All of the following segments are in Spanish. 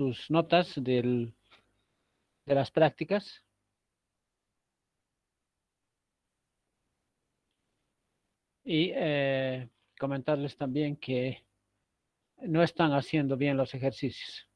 sus notas de las prácticas. Y comentarles también que no están haciendo bien los ejercicios.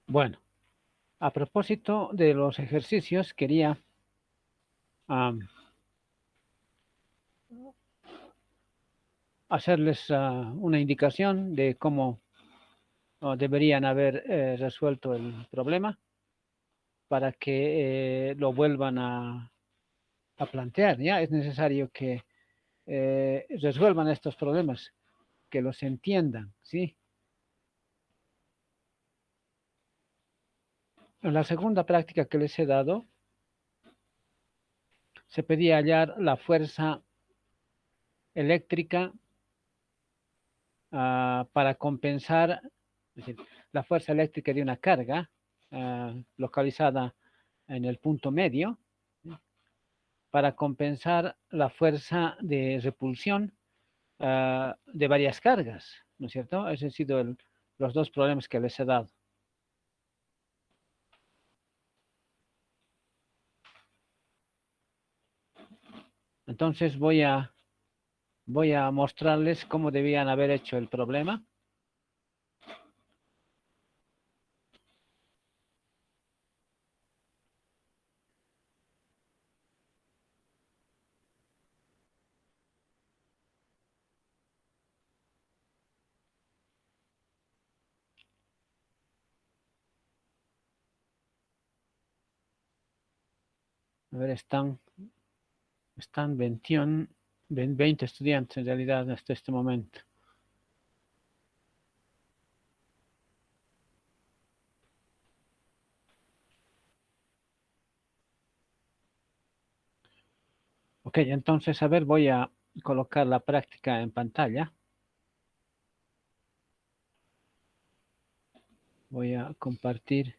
Bueno, a propósito de los ejercicios, quería hacerles una indicación de cómo deberían haber resuelto el problema para que lo vuelvan a plantear. Ya es necesario que resuelvan estos problemas, que los entiendan, ¿sí? En la segunda práctica que les he dado, se pedía hallar la fuerza eléctrica para compensar, es decir, la fuerza eléctrica de una carga localizada en el punto medio, ¿sí? Para compensar la fuerza de repulsión de varias cargas, ¿no es cierto? Esos han sido los dos problemas que les he dado. Entonces voy a mostrarles cómo debían haber hecho el problema. A ver, están 21, 20 estudiantes en realidad hasta este momento. Ok, entonces, a ver, voy a colocar la práctica en pantalla. Voy a compartir.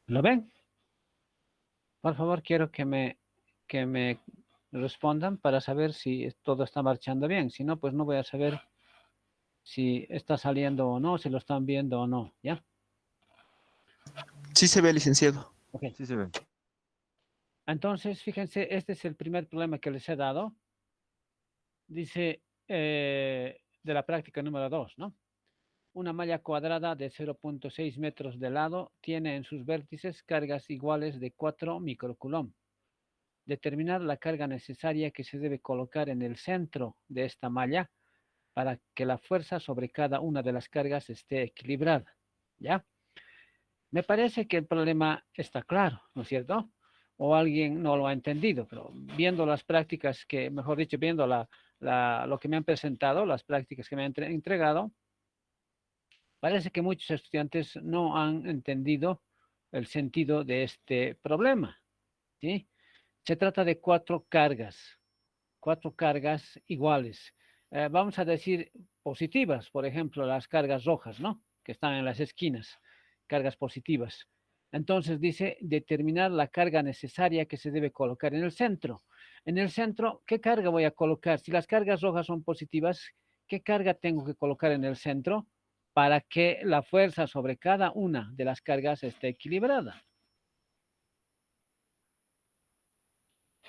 ¿Lo ven? Por favor, quiero que me respondan para saber si todo está marchando bien. Si no, pues no voy a saber si está saliendo o no, si lo están viendo o no, ¿ya? Sí se ve, licenciado. Ok. Sí se ve. Entonces, fíjense, este es el primer problema que les he dado. Dice de la práctica número 2, ¿no? Una malla cuadrada de 0.6 metros de lado tiene en sus vértices cargas iguales de 4 microcoulomb. Determinar la carga necesaria que se debe colocar en el centro de esta malla para que la fuerza sobre cada una de las cargas esté equilibrada. ¿Ya? Me parece que el problema está claro, ¿no es cierto? O alguien no lo ha entendido, pero viendo las prácticas que, mejor dicho, viendo lo que me han presentado, las prácticas que me han entregado, parece que muchos estudiantes no han entendido el sentido de este problema, ¿sí? Se trata de cuatro cargas iguales. Vamos a decir positivas, por ejemplo, las cargas rojas, ¿no? Que están en las esquinas, cargas positivas. Entonces dice determinar la carga necesaria que se debe colocar en el centro. En el centro, ¿qué carga voy a colocar? Si las cargas rojas son positivas, ¿qué carga tengo que colocar en el centro para que la fuerza sobre cada una de las cargas esté equilibrada?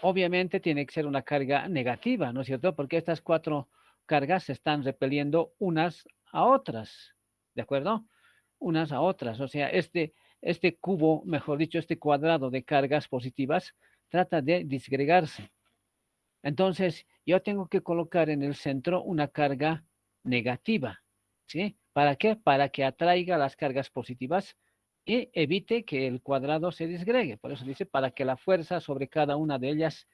Obviamente tiene que ser una carga negativa, ¿no es cierto? Porque estas cuatro cargas se están repeliendo unas a otras, ¿de acuerdo? Unas a otras. O sea, este cubo, mejor dicho, este cuadrado de cargas positivas trata de disgregarse. Entonces, yo tengo que colocar en el centro una carga negativa, ¿sí? ¿Para qué? Para que atraiga las cargas positivas y evite que el cuadrado se disgregue. Por eso dice, para que la fuerza sobre cada una de ellas,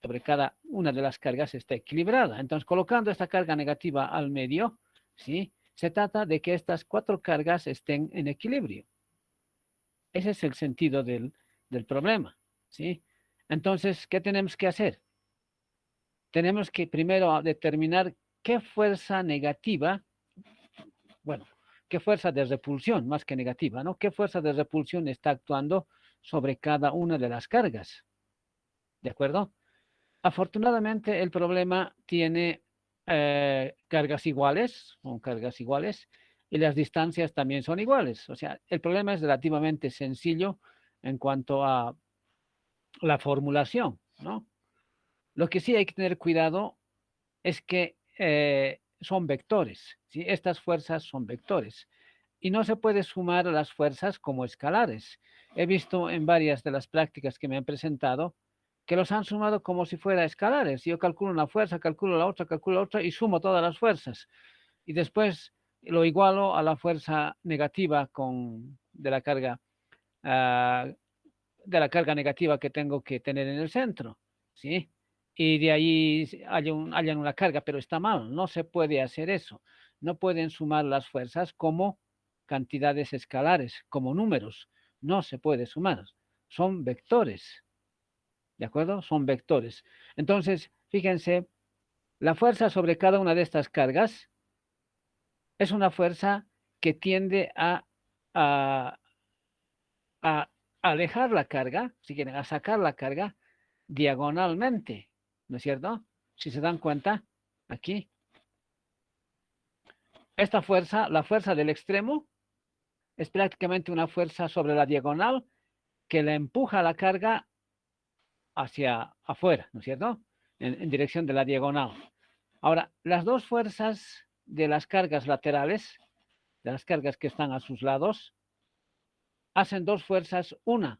sobre cada una de las cargas esté equilibrada. Entonces, colocando esta carga negativa al medio, ¿sí? Se trata de que estas cuatro cargas estén en equilibrio. Ese es el sentido del problema, ¿sí? Entonces, ¿qué tenemos que hacer? Tenemos que primero determinar qué fuerza negativa, bueno, qué fuerza de repulsión, más que negativa, ¿no? ¿Qué fuerza de repulsión está actuando sobre cada una de las cargas? ¿De acuerdo? Afortunadamente, el problema tiene cargas iguales, son cargas iguales, y las distancias también son iguales. O sea, el problema es relativamente sencillo en cuanto a la formulación, ¿no? Lo que sí hay que tener cuidado es que son vectores, ¿sí? Estas fuerzas son vectores y no se puede sumar las fuerzas como escalares. He visto en varias de las prácticas que me han presentado que los han sumado como si fuera escalares. Yo calculo una fuerza, calculo la otra y sumo todas las fuerzas. Y después lo igualo a la fuerza negativa de la carga, uh, de la carga negativa que tengo que tener en el centro, ¿sí? Y de ahí hayan una carga, pero está mal, no se puede hacer eso. No pueden sumar las fuerzas como cantidades escalares, como números. No se puede sumar. Son vectores, ¿de acuerdo? Son vectores. Entonces, fíjense, la fuerza sobre cada una de estas cargas es una fuerza que tiende a, a alejar la carga, si quieren, a sacar la carga diagonalmente, ¿no es cierto? Si se dan cuenta, aquí, esta fuerza, la fuerza del extremo, es prácticamente una fuerza sobre la diagonal que le empuja la carga hacia afuera, ¿no es cierto? En dirección de la diagonal. Ahora, las dos fuerzas de las cargas laterales, de las cargas que están a sus lados, hacen dos fuerzas, una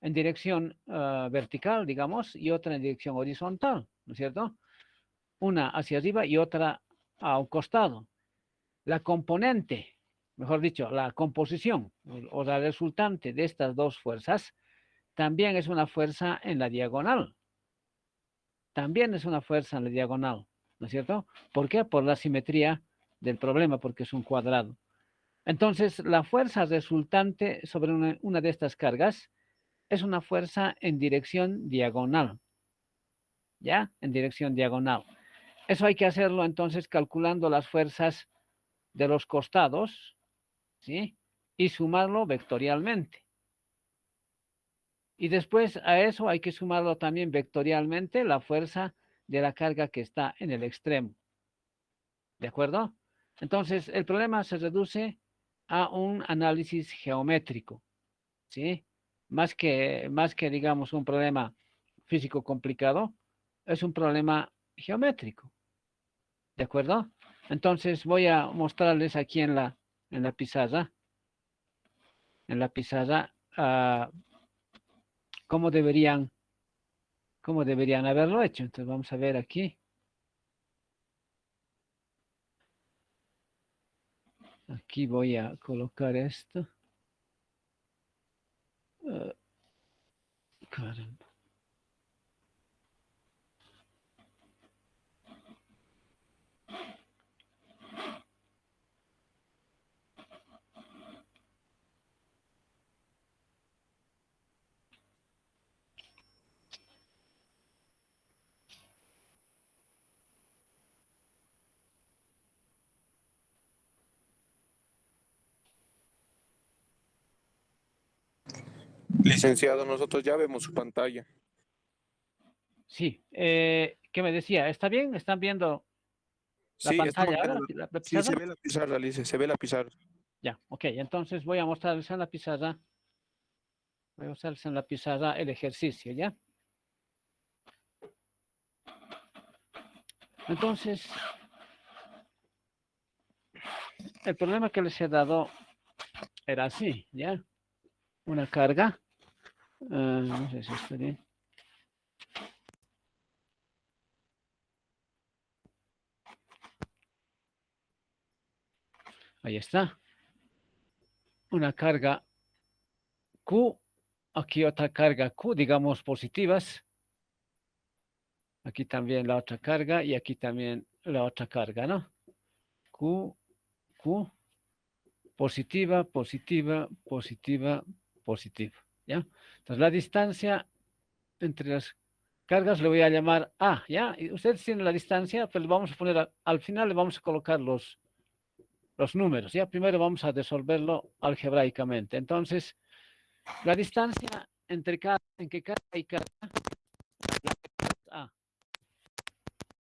en dirección vertical, digamos, y otra en dirección horizontal, ¿no es cierto? Una hacia arriba y otra a un costado. La componente, mejor dicho, la composición o la resultante de estas dos fuerzas también es una fuerza en la diagonal. También es una fuerza en la diagonal, ¿no es cierto? ¿Por qué? Por la simetría del problema, porque es un cuadrado. Entonces, la fuerza resultante sobre una de estas cargas es una fuerza en dirección diagonal, ¿ya? En dirección diagonal. Eso hay que hacerlo entonces calculando las fuerzas de los costados, ¿sí? Y sumarlo vectorialmente. Y después a eso hay que sumarlo también vectorialmente la fuerza de la carga que está en el extremo. ¿De acuerdo? Entonces, el problema se reduce a un análisis geométrico, ¿sí? Más que digamos, un problema físico complicado, es un problema geométrico. ¿De acuerdo? Entonces, voy a mostrarles aquí en la pizarra, uh, cómo cómo deberían haberlo hecho. Entonces, vamos a ver aquí. Aquí voy a colocar esto. Uh, caramba. Licenciado, nosotros ya vemos su pantalla. Sí. ¿Qué me decía? ¿Está bien? ¿Están viendo la Sí, estamos pantalla ahora, viendo. la Sí, se pizarra? ve la pizarra, Lice, se ve la pizarra. Ya, ok. Entonces voy a mostrarles en la pizarra. Voy a mostrarles en la pizarra el ejercicio, ¿ya? Entonces, el problema que les he dado era así, ¿ya? Una carga. No sé si está bien. Ahí está. Una carga Q. Aquí otra carga Q, digamos positivas. Aquí también la otra carga y aquí también la otra carga, ¿no? Q, Q, positiva, positiva, positiva, positiva, ¿ya? Entonces la distancia entre las cargas le voy a llamar A, ¿ya? Y ustedes tienen la distancia, pero vamos a poner, al final le vamos a colocar los números, ¿ya? Primero vamos a resolverlo algebraicamente. Entonces, la distancia entre en que carga y carga, la es A,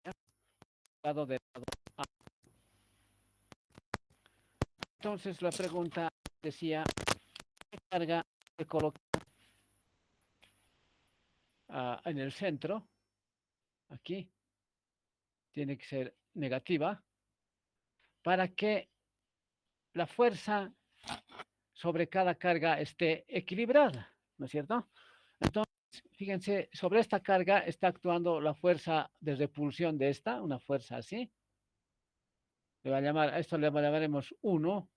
¿ya? Lado de lado A. Entonces la pregunta decía, ¿qué carga se coloca en el centro? Aquí tiene que ser negativa para que la fuerza sobre cada carga esté equilibrada, ¿no es cierto? Entonces, fíjense, sobre esta carga está actuando la fuerza de repulsión de esta, una fuerza así. Le va a llamar, a esto le llamaremos 1,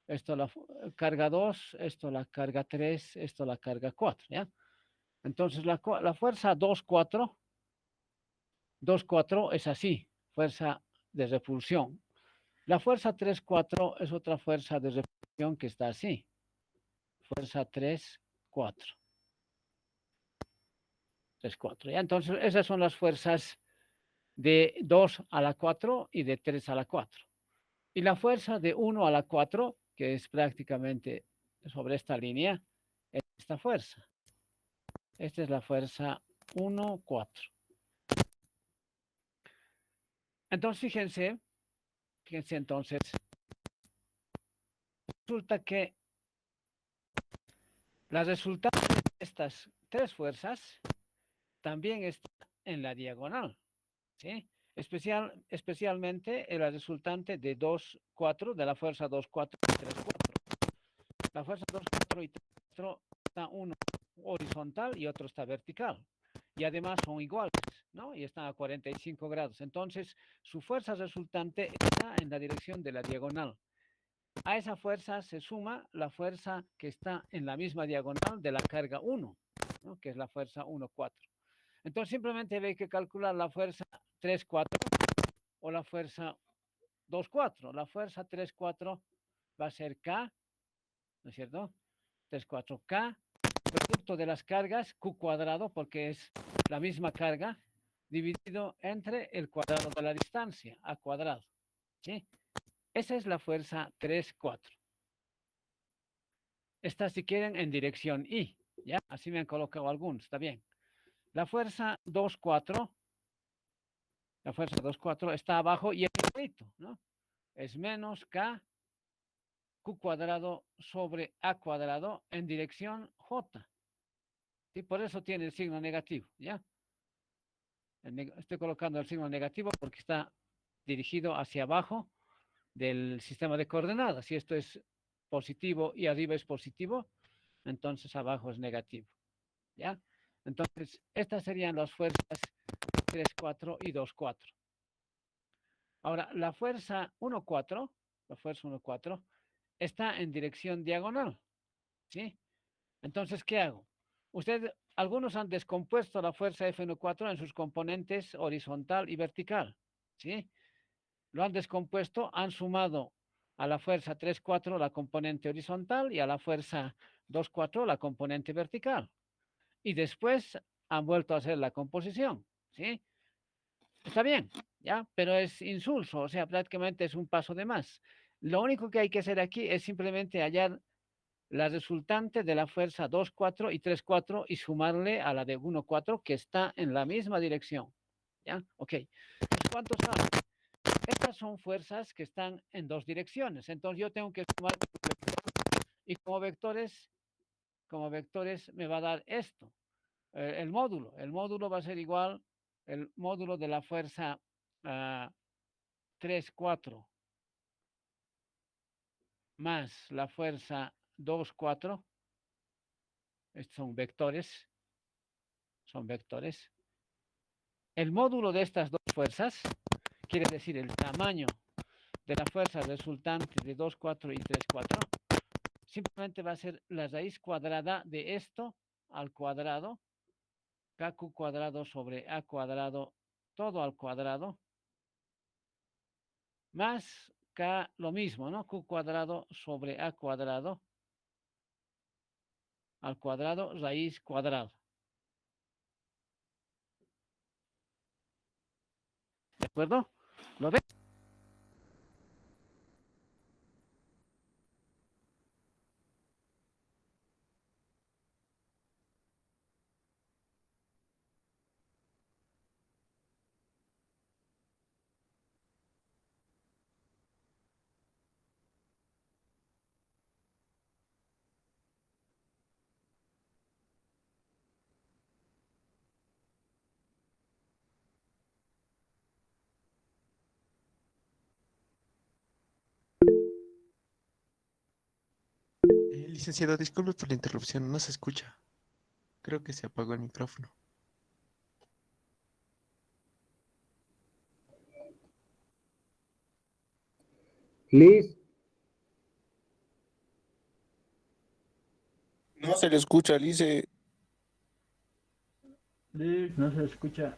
esto la carga 2, esto la carga 3, esto la carga 4, ¿ya? Entonces la fuerza 2, 4 2,4 es así, fuerza de repulsión. La fuerza 3,4 es otra fuerza de repulsión que está así. Fuerza 3,4. 3,4. ¿Ya? Entonces, esas son las fuerzas de 2 a la 4 y de 3 a la 4. Y la fuerza de 1 a la 4, que es prácticamente sobre esta línea, es esta fuerza. Esta es la fuerza 1, 4. Entonces, fíjense entonces, resulta que la resultante de estas tres fuerzas también está en la diagonal, ¿sí? Especialmente en la resultante de 2, 4, de la fuerza 2, 4 y 3, 4. La fuerza 2, 4 y 3, 4 está uno horizontal y otro está vertical. Y además son iguales, ¿no? Y están a 45 grados. Entonces, su fuerza resultante está en la dirección de la diagonal. A esa fuerza se suma la fuerza que está en la misma diagonal de la carga 1, ¿no? Que es la fuerza 1, 4. Entonces simplemente hay que calcular la fuerza 3, 4 o la fuerza 2, 4. La fuerza 3, 4 va a ser K, ¿no es cierto? 3, 4, K, producto de las cargas, Q cuadrado, porque es la misma carga, dividido entre el cuadrado de la distancia, A cuadrado, ¿sí? Esa es la fuerza 3, 4. Está, si quieren, en dirección Y, ¿ya? Así me han colocado algunos, está bien. La fuerza 2, 4, la fuerza 2, 4 está abajo y es igualito, ¿no? Es menos K, Q cuadrado sobre A cuadrado en dirección J. ¿Sí? Por eso tiene el signo negativo, ¿ya? Estoy colocando el signo negativo porque está dirigido hacia abajo del sistema de coordenadas. Si esto es positivo y arriba es positivo, entonces abajo es negativo, ¿ya? Entonces, estas serían las fuerzas 3, 4 y 2, 4. Ahora, la fuerza 1, 4, la fuerza 1, 4, está en dirección diagonal, ¿sí? Entonces, ¿qué hago? Algunos han descompuesto la fuerza F1,4 en sus componentes horizontal y vertical, ¿sí? Lo han descompuesto, han sumado a la fuerza 3,4 la componente horizontal y a la fuerza 2,4 la componente vertical. Y después han vuelto a hacer la composición, ¿sí? Está bien, ¿ya? Pero es insulso, o sea, prácticamente es un paso de más. Lo único que hay que hacer aquí es simplemente hallar la resultante de la fuerza 2, 4 y 3, 4 y sumarle a la de 1, 4 que está en la misma dirección. ¿Ya? Ok. Entonces, ¿cuánto sale? Estas son fuerzas que están en dos direcciones. Entonces yo tengo que sumar y como vectores me va a dar esto. El módulo va a ser igual, el módulo de la fuerza 3, 4 más la fuerza 2, 4. Estos son vectores. El módulo de estas dos fuerzas quiere decir el tamaño de la fuerza resultante de 2, 4 y 3, 4. Simplemente va a ser la raíz cuadrada de esto al cuadrado, kq cuadrado sobre a cuadrado, todo al cuadrado, más k lo mismo, ¿no? Q cuadrado sobre a cuadrado al cuadrado, raíz cuadrada. ¿De acuerdo? ¿Lo ves? Licenciado, disculpe por la interrupción, no se escucha. Creo que se apagó el micrófono. Liz, No se le escucha, dice. Liz, no se escucha.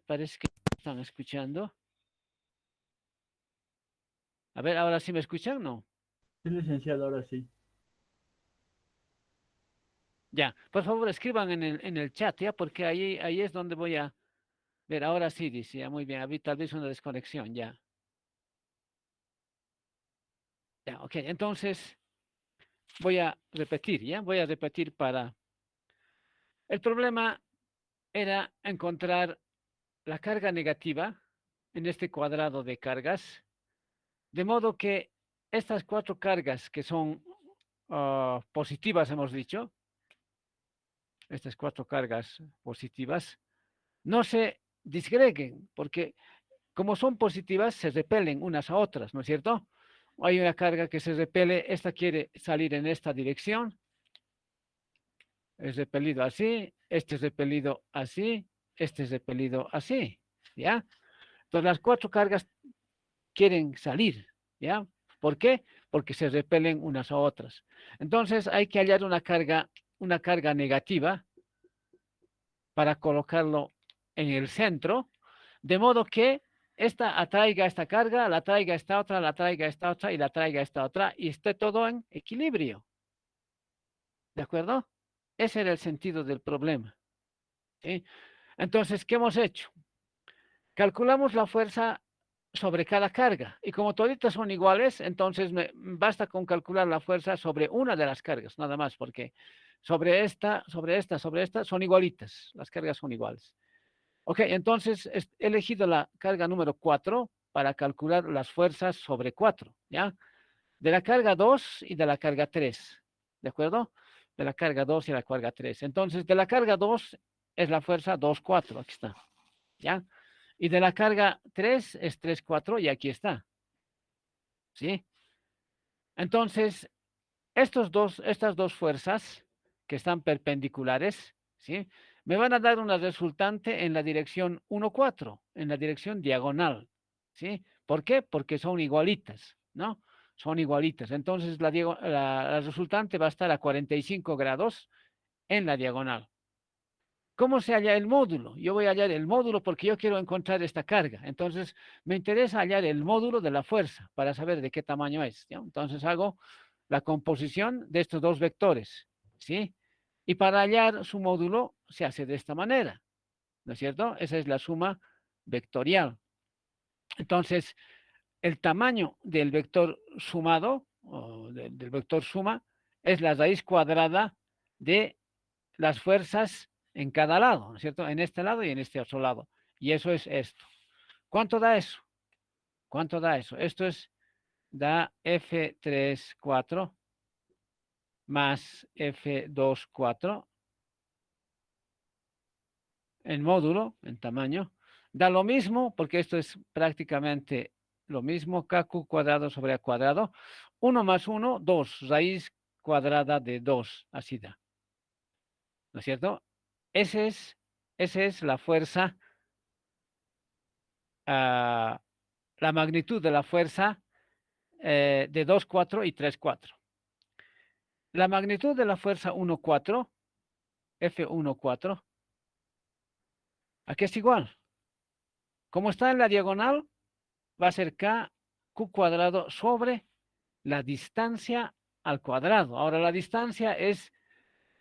Parece que están escuchando. A ver, ahora sí me escuchan, ¿no? Sí, licenciado, ahora sí. Ya, por favor escriban en el chat, ya, porque ahí es donde voy a ver. Ahora sí, dice, ya, muy bien, había tal vez una desconexión, ya. Ya, ok, entonces voy a repetir, ya, voy a repetir para... El problema era encontrar la carga negativa en este cuadrado de cargas, de modo que estas cuatro cargas que son positivas, hemos dicho, estas cuatro cargas positivas, no se disgreguen, porque como son positivas, se repelen unas a otras, ¿no es cierto? Hay una carga que se repele, esta quiere salir en esta dirección, es repelido así, este es repelido así, este es repelido así, ¿ya? Entonces las cuatro cargas quieren salir, ¿ya? ¿Por qué? Porque se repelen unas a otras. Entonces hay que hallar una carga negativa para colocarlo en el centro, de modo que esta atraiga esta carga, la traiga esta otra, la traiga esta otra y la traiga esta otra y esté todo en equilibrio. ¿De acuerdo? Ese era el sentido del problema. ¿Sí? Entonces, ¿qué hemos hecho? Calculamos la fuerza sobre cada carga y como toditas son iguales, entonces basta con calcular la fuerza sobre una de las cargas, nada más, porque sobre esta son igualitas, las cargas son iguales. Ok, entonces he elegido la carga número 4 para calcular las fuerzas sobre 4, ¿ya? De la carga 2 y de la carga 3, ¿de acuerdo? De la carga 2 y la carga 3. Entonces, de la carga 2 es la fuerza 2, 4, aquí está, ¿ya? Y de la carga 3 es 3, 4 y aquí está, ¿sí? Entonces, estas dos fuerzas que están perpendiculares, ¿sí? Me van a dar una resultante en la dirección 1, 4, en la dirección diagonal, ¿sí? ¿Por qué? Porque son igualitas, ¿no? son igualitas. Entonces la resultante va a estar a 45 grados en la diagonal. ¿Cómo se halla el módulo? Yo voy a hallar el módulo porque yo quiero encontrar esta carga. Entonces, me interesa hallar el módulo de la fuerza para saber de qué tamaño es, ¿no? Entonces, hago la composición de estos dos vectores, ¿sí? Y para hallar su módulo se hace de esta manera, ¿no es cierto? Esa es la suma vectorial. Entonces, el tamaño del vector sumado, o del vector suma, es la raíz cuadrada de las fuerzas en cada lado, ¿no es cierto? En este lado y en este otro lado. Y eso es esto. ¿Cuánto da eso? ¿Cuánto da eso? Esto da F3,4 más F2,4 en módulo, en tamaño. Da lo mismo, porque esto es prácticamente lo mismo, KQ cuadrado sobre A cuadrado. 1 más 1, 2, raíz cuadrada de 2, así da. ¿No es cierto? Esa es la fuerza, la magnitud de la fuerza de 2,4 y 3,4. La magnitud de la fuerza 1,4, F1,4, aquí es igual. Como está en la diagonal, va a ser KQ cuadrado sobre la distancia al cuadrado. Ahora, la distancia es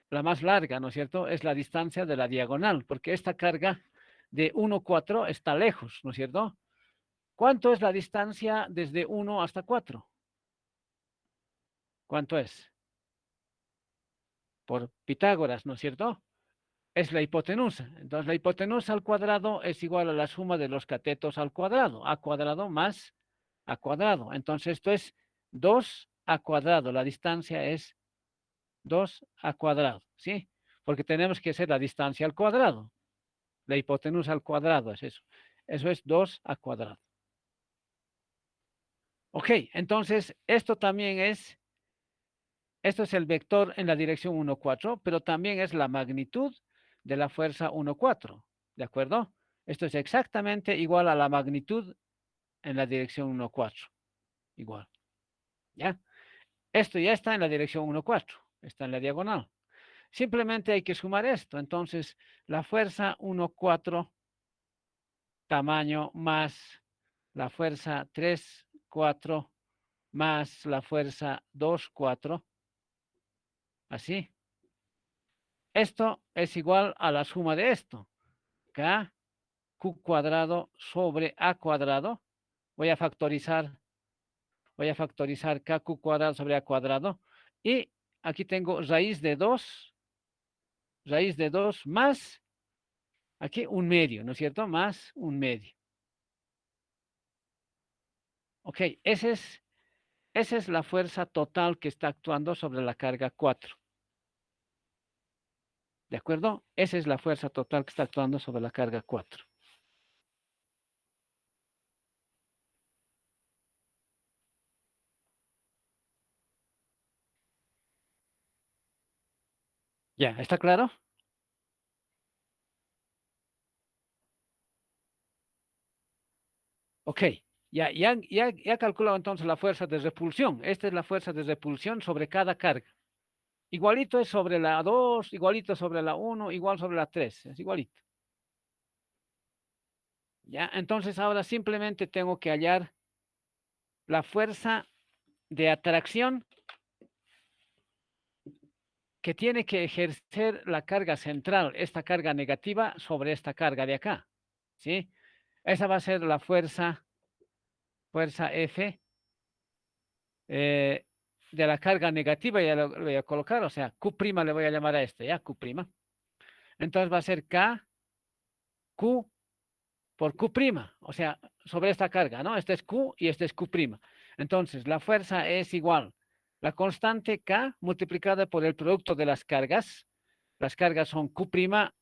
la más larga, ¿no es cierto? Es la distancia de la diagonal, porque esta carga de 1,4 está lejos, ¿no es cierto? ¿Cuánto es la distancia desde 1 hasta 4? ¿Cuánto es? Por Pitágoras, ¿no es cierto? Es la hipotenusa. Entonces, la hipotenusa al cuadrado es igual a la suma de los catetos al cuadrado. A cuadrado más A cuadrado. Entonces, esto es 2A cuadrado. La distancia es 2A cuadrado, ¿sí? Porque tenemos que hacer la distancia al cuadrado. La hipotenusa al cuadrado es eso. Eso es 2A cuadrado. Ok, entonces esto también esto es el vector en la dirección 1,4, pero también es la magnitud de la fuerza 1,4, ¿de acuerdo? Esto es exactamente igual a la magnitud en la dirección 1,4, igual, ¿ya? Esto ya está en la dirección 1,4, está en la diagonal. Simplemente hay que sumar esto. Entonces, la fuerza 1,4 tamaño más la fuerza 3,4 más la fuerza 2,4, así. Esto es igual a la suma de esto, KQ cuadrado sobre A cuadrado. Voy a factorizar KQ cuadrado sobre A cuadrado. Y aquí tengo raíz de 2 más, aquí un medio, ¿no es cierto? Más un medio. Ok, esa es la fuerza total que está actuando sobre la carga 4. ¿De acuerdo? Esa es la fuerza total que está actuando sobre la carga 4. ¿Ya? ¿Está claro? Ok. Ya calculado entonces la fuerza de repulsión. Esta es la fuerza de repulsión sobre cada carga. Igualito es sobre la 2, igualito sobre la 1, igual sobre la 3. Es igualito. ¿Ya? Entonces ahora simplemente tengo que hallar la fuerza de atracción que tiene que ejercer la carga central, esta carga negativa sobre esta carga de acá, ¿sí? Esa va a ser la fuerza F de la carga negativa, ya lo voy a colocar, o sea, Q' le voy a llamar a este, ¿ya? Q'. Entonces va a ser Q por Q', o sea, sobre esta carga, ¿no? Este es Q y este es Q'. Entonces, la fuerza es igual. La constante K multiplicada por el producto de las cargas. Las cargas son Q'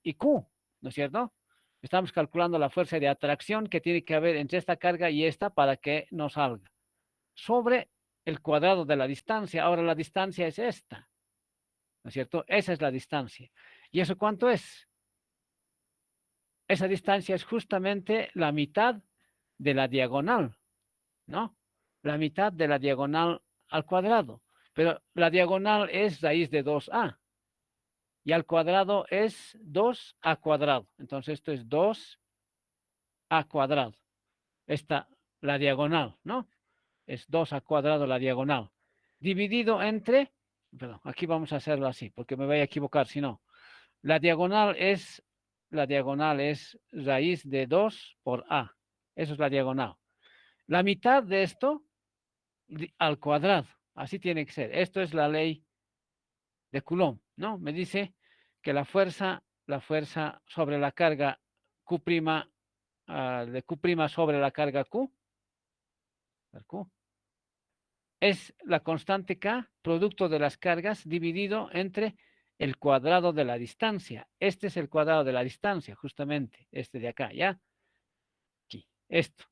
y Q, ¿no es cierto? Estamos calculando la fuerza de atracción que tiene que haber entre esta carga y esta para que nos salga. Sobre el cuadrado de la distancia. Ahora la distancia es esta, ¿no es cierto? Esa es la distancia. ¿Y eso cuánto es? Esa distancia es justamente la mitad de la diagonal, ¿no? La mitad de la diagonal al cuadrado, pero la diagonal es raíz de 2a. Y al cuadrado es 2a cuadrado. Entonces esto es 2a cuadrado. Esta, la diagonal, ¿no? Es 2a cuadrado la diagonal. Dividido entre, perdón, aquí vamos a hacerlo así, porque me voy a equivocar, si no. La diagonal es raíz de 2 por a. Eso es la diagonal. La mitad de esto al cuadrado. Así tiene que ser. Esto es la ley de Coulomb, ¿no? Me dice que la fuerza sobre la carga Q', de Q' sobre la carga Q, es la constante K, producto de las cargas, dividido entre el cuadrado de la distancia. Este es el cuadrado de la distancia, justamente, este de acá, ¿ya? Aquí, esto.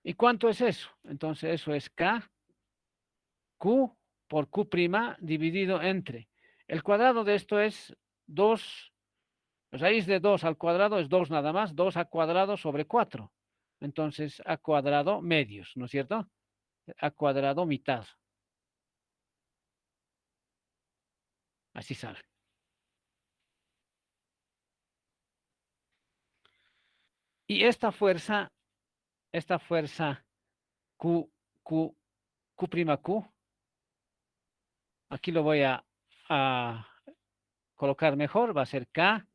¿Y cuánto es eso? Entonces eso es K, Q por Q' dividido entre. El cuadrado de esto es 2, raíz de 2 al cuadrado es 2 nada más, 2a cuadrado sobre 4. Entonces, a cuadrado medios, ¿no es cierto? A cuadrado mitad. Así sale. Y esta fuerza Q, Q', aquí lo voy a colocar mejor, va a ser K,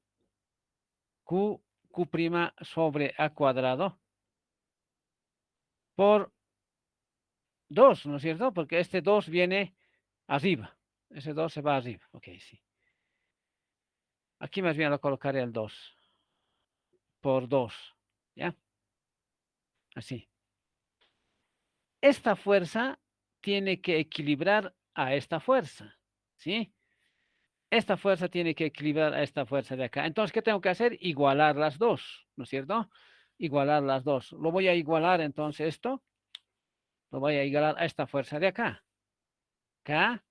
Q', sobre A cuadrado por 2, ¿no es cierto? Porque este 2 viene arriba. Ese 2 se va arriba. Ok, sí. Aquí más bien lo colocaré el 2 por 2. ¿Ya? Así. Esta fuerza tiene que equilibrar a esta fuerza. ¿Sí? Esta fuerza tiene que equilibrar a esta fuerza de acá. Entonces, ¿qué tengo que hacer? Igualar las dos, ¿no es cierto? Igualar las dos. Lo voy a igualar entonces esto. Lo voy a igualar a esta fuerza de acá. K,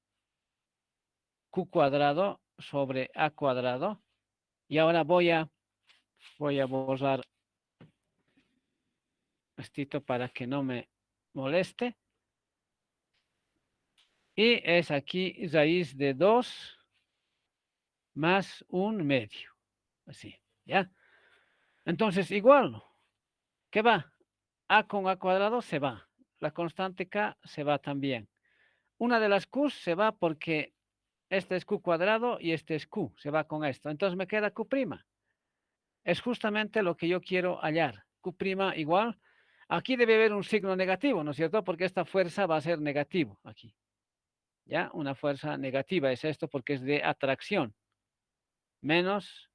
Q cuadrado sobre A cuadrado. Y ahora voy a borrar esto para que no me moleste. Y es aquí raíz de 2 más 1/2. Así, ¿ya? Entonces, igual, ¿qué va? A con A cuadrado se va. La constante K se va también. Una de las Q se va porque este es Q cuadrado y este es Q. Se va con esto. Entonces me queda Q'. Es justamente lo que yo quiero hallar. Q' igual. Aquí debe haber un signo negativo, ¿no es cierto? Porque esta fuerza va a ser negativo aquí. ¿Ya? Una fuerza negativa es esto porque es de atracción. Menos,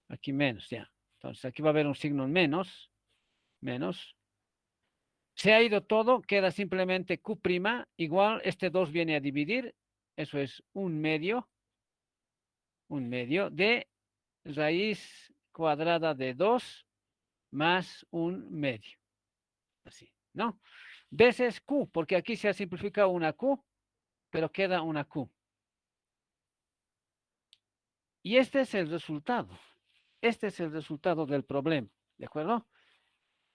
aquí menos, ya. Entonces aquí va a haber un signo menos, menos. Se ha ido todo, queda simplemente Q', igual este 2 viene a dividir, eso es 1/2 de raíz cuadrada de 2 más 1/2. Así, ¿no? Veces Q, porque aquí se ha simplificado una Q, pero queda una Q. Y este es el resultado. Este es el resultado del problema, ¿de acuerdo?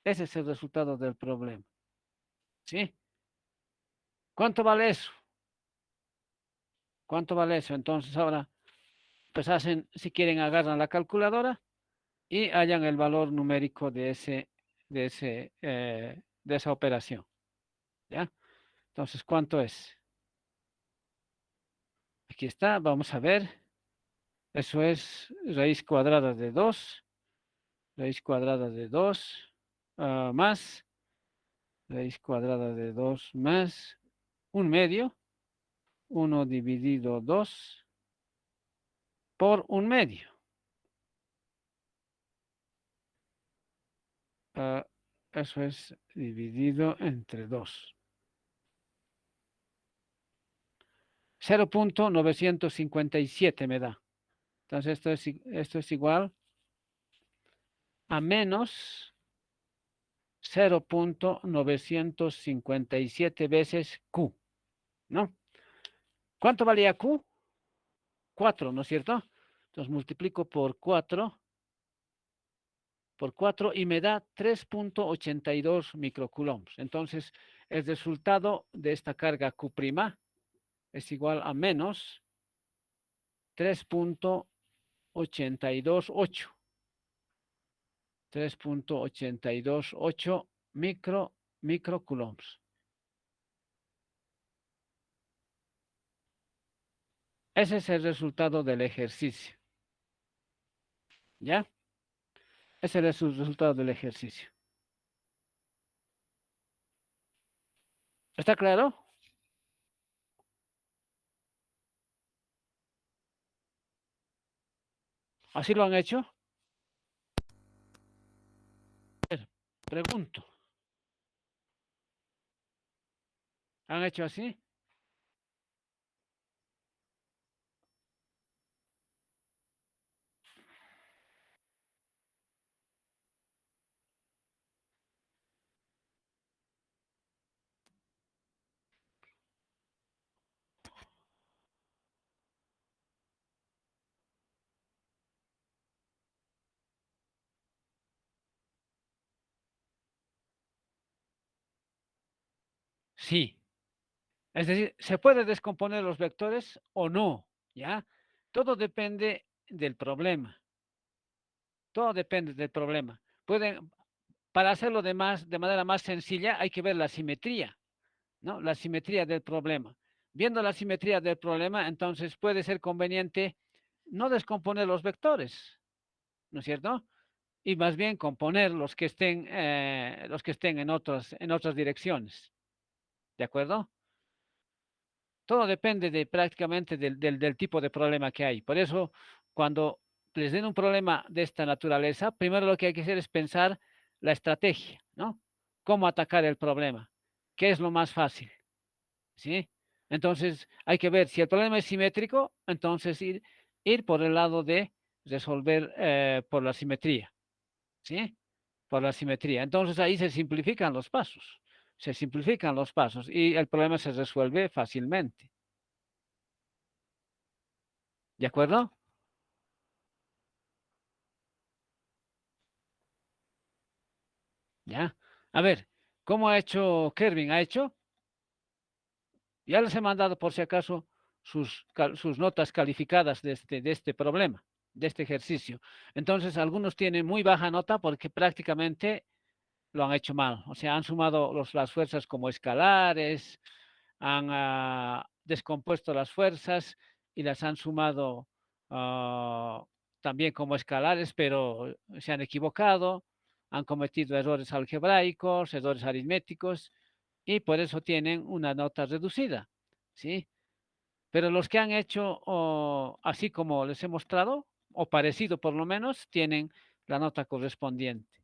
Ese es el resultado del problema. ¿Sí? ¿Cuánto vale eso? ¿Cuánto vale eso? Entonces ahora, pues hacen, si quieren, agarran la calculadora y hallan el valor numérico de esa operación. ¿Ya? Entonces, ¿cuánto es? Aquí está, vamos a ver. Eso es raíz cuadrada de 2. Raíz cuadrada de 2 más raíz cuadrada de 2 más 1/2. 1 dividido 2 por 1/2. Eso es dividido entre 2. 0.957 me da. Entonces esto es igual a menos 0.957 veces Q, ¿no? ¿Cuánto valía Q? 4, ¿no es cierto? Entonces multiplico por 4 y me da 3.82 microcoulombs. Entonces, el resultado de esta carga Q' es igual a menos 3.828. 3.828 microcoulombs. Ese es el resultado del ejercicio. ¿Ya? Ese es el resultado del ejercicio. ¿Está claro? ¿Así lo han hecho? Pregunto. ¿Han hecho así? Sí. Es decir, ¿se puede descomponer los vectores o no? ¿Ya? Todo depende del problema. Todo depende del problema. Para hacerlo de manera más sencilla, hay que ver la simetría, ¿no? La simetría del problema. Viendo la simetría del problema, entonces puede ser conveniente no descomponer los vectores, ¿no es cierto? Y más bien componer los que estén en otras direcciones. ¿De acuerdo? Todo depende prácticamente del tipo de problema que hay. Por eso, cuando les den un problema de esta naturaleza, primero lo que hay que hacer es pensar la estrategia, ¿no? ¿Cómo atacar el problema? ¿Qué es lo más fácil? ¿Sí? Entonces, hay que ver si el problema es simétrico, entonces ir por el lado de resolver por la simetría. ¿Sí? Por la simetría. Entonces, ahí se simplifican los pasos. Se simplifican los pasos y el problema se resuelve fácilmente. ¿De acuerdo? Ya. A ver, ¿cómo ha hecho Kervin? ¿Ha hecho? Ya les he mandado por si acaso sus notas calificadas de este problema, de este ejercicio. Entonces, algunos tienen muy baja nota porque prácticamente lo han hecho mal. O sea, han sumado las fuerzas como escalares, han descompuesto las fuerzas y las han sumado también como escalares, pero se han equivocado, han cometido errores algebraicos, errores aritméticos y por eso tienen una nota reducida, ¿sí? Pero los que han hecho así como les he mostrado, o parecido por lo menos, tienen la nota correspondiente,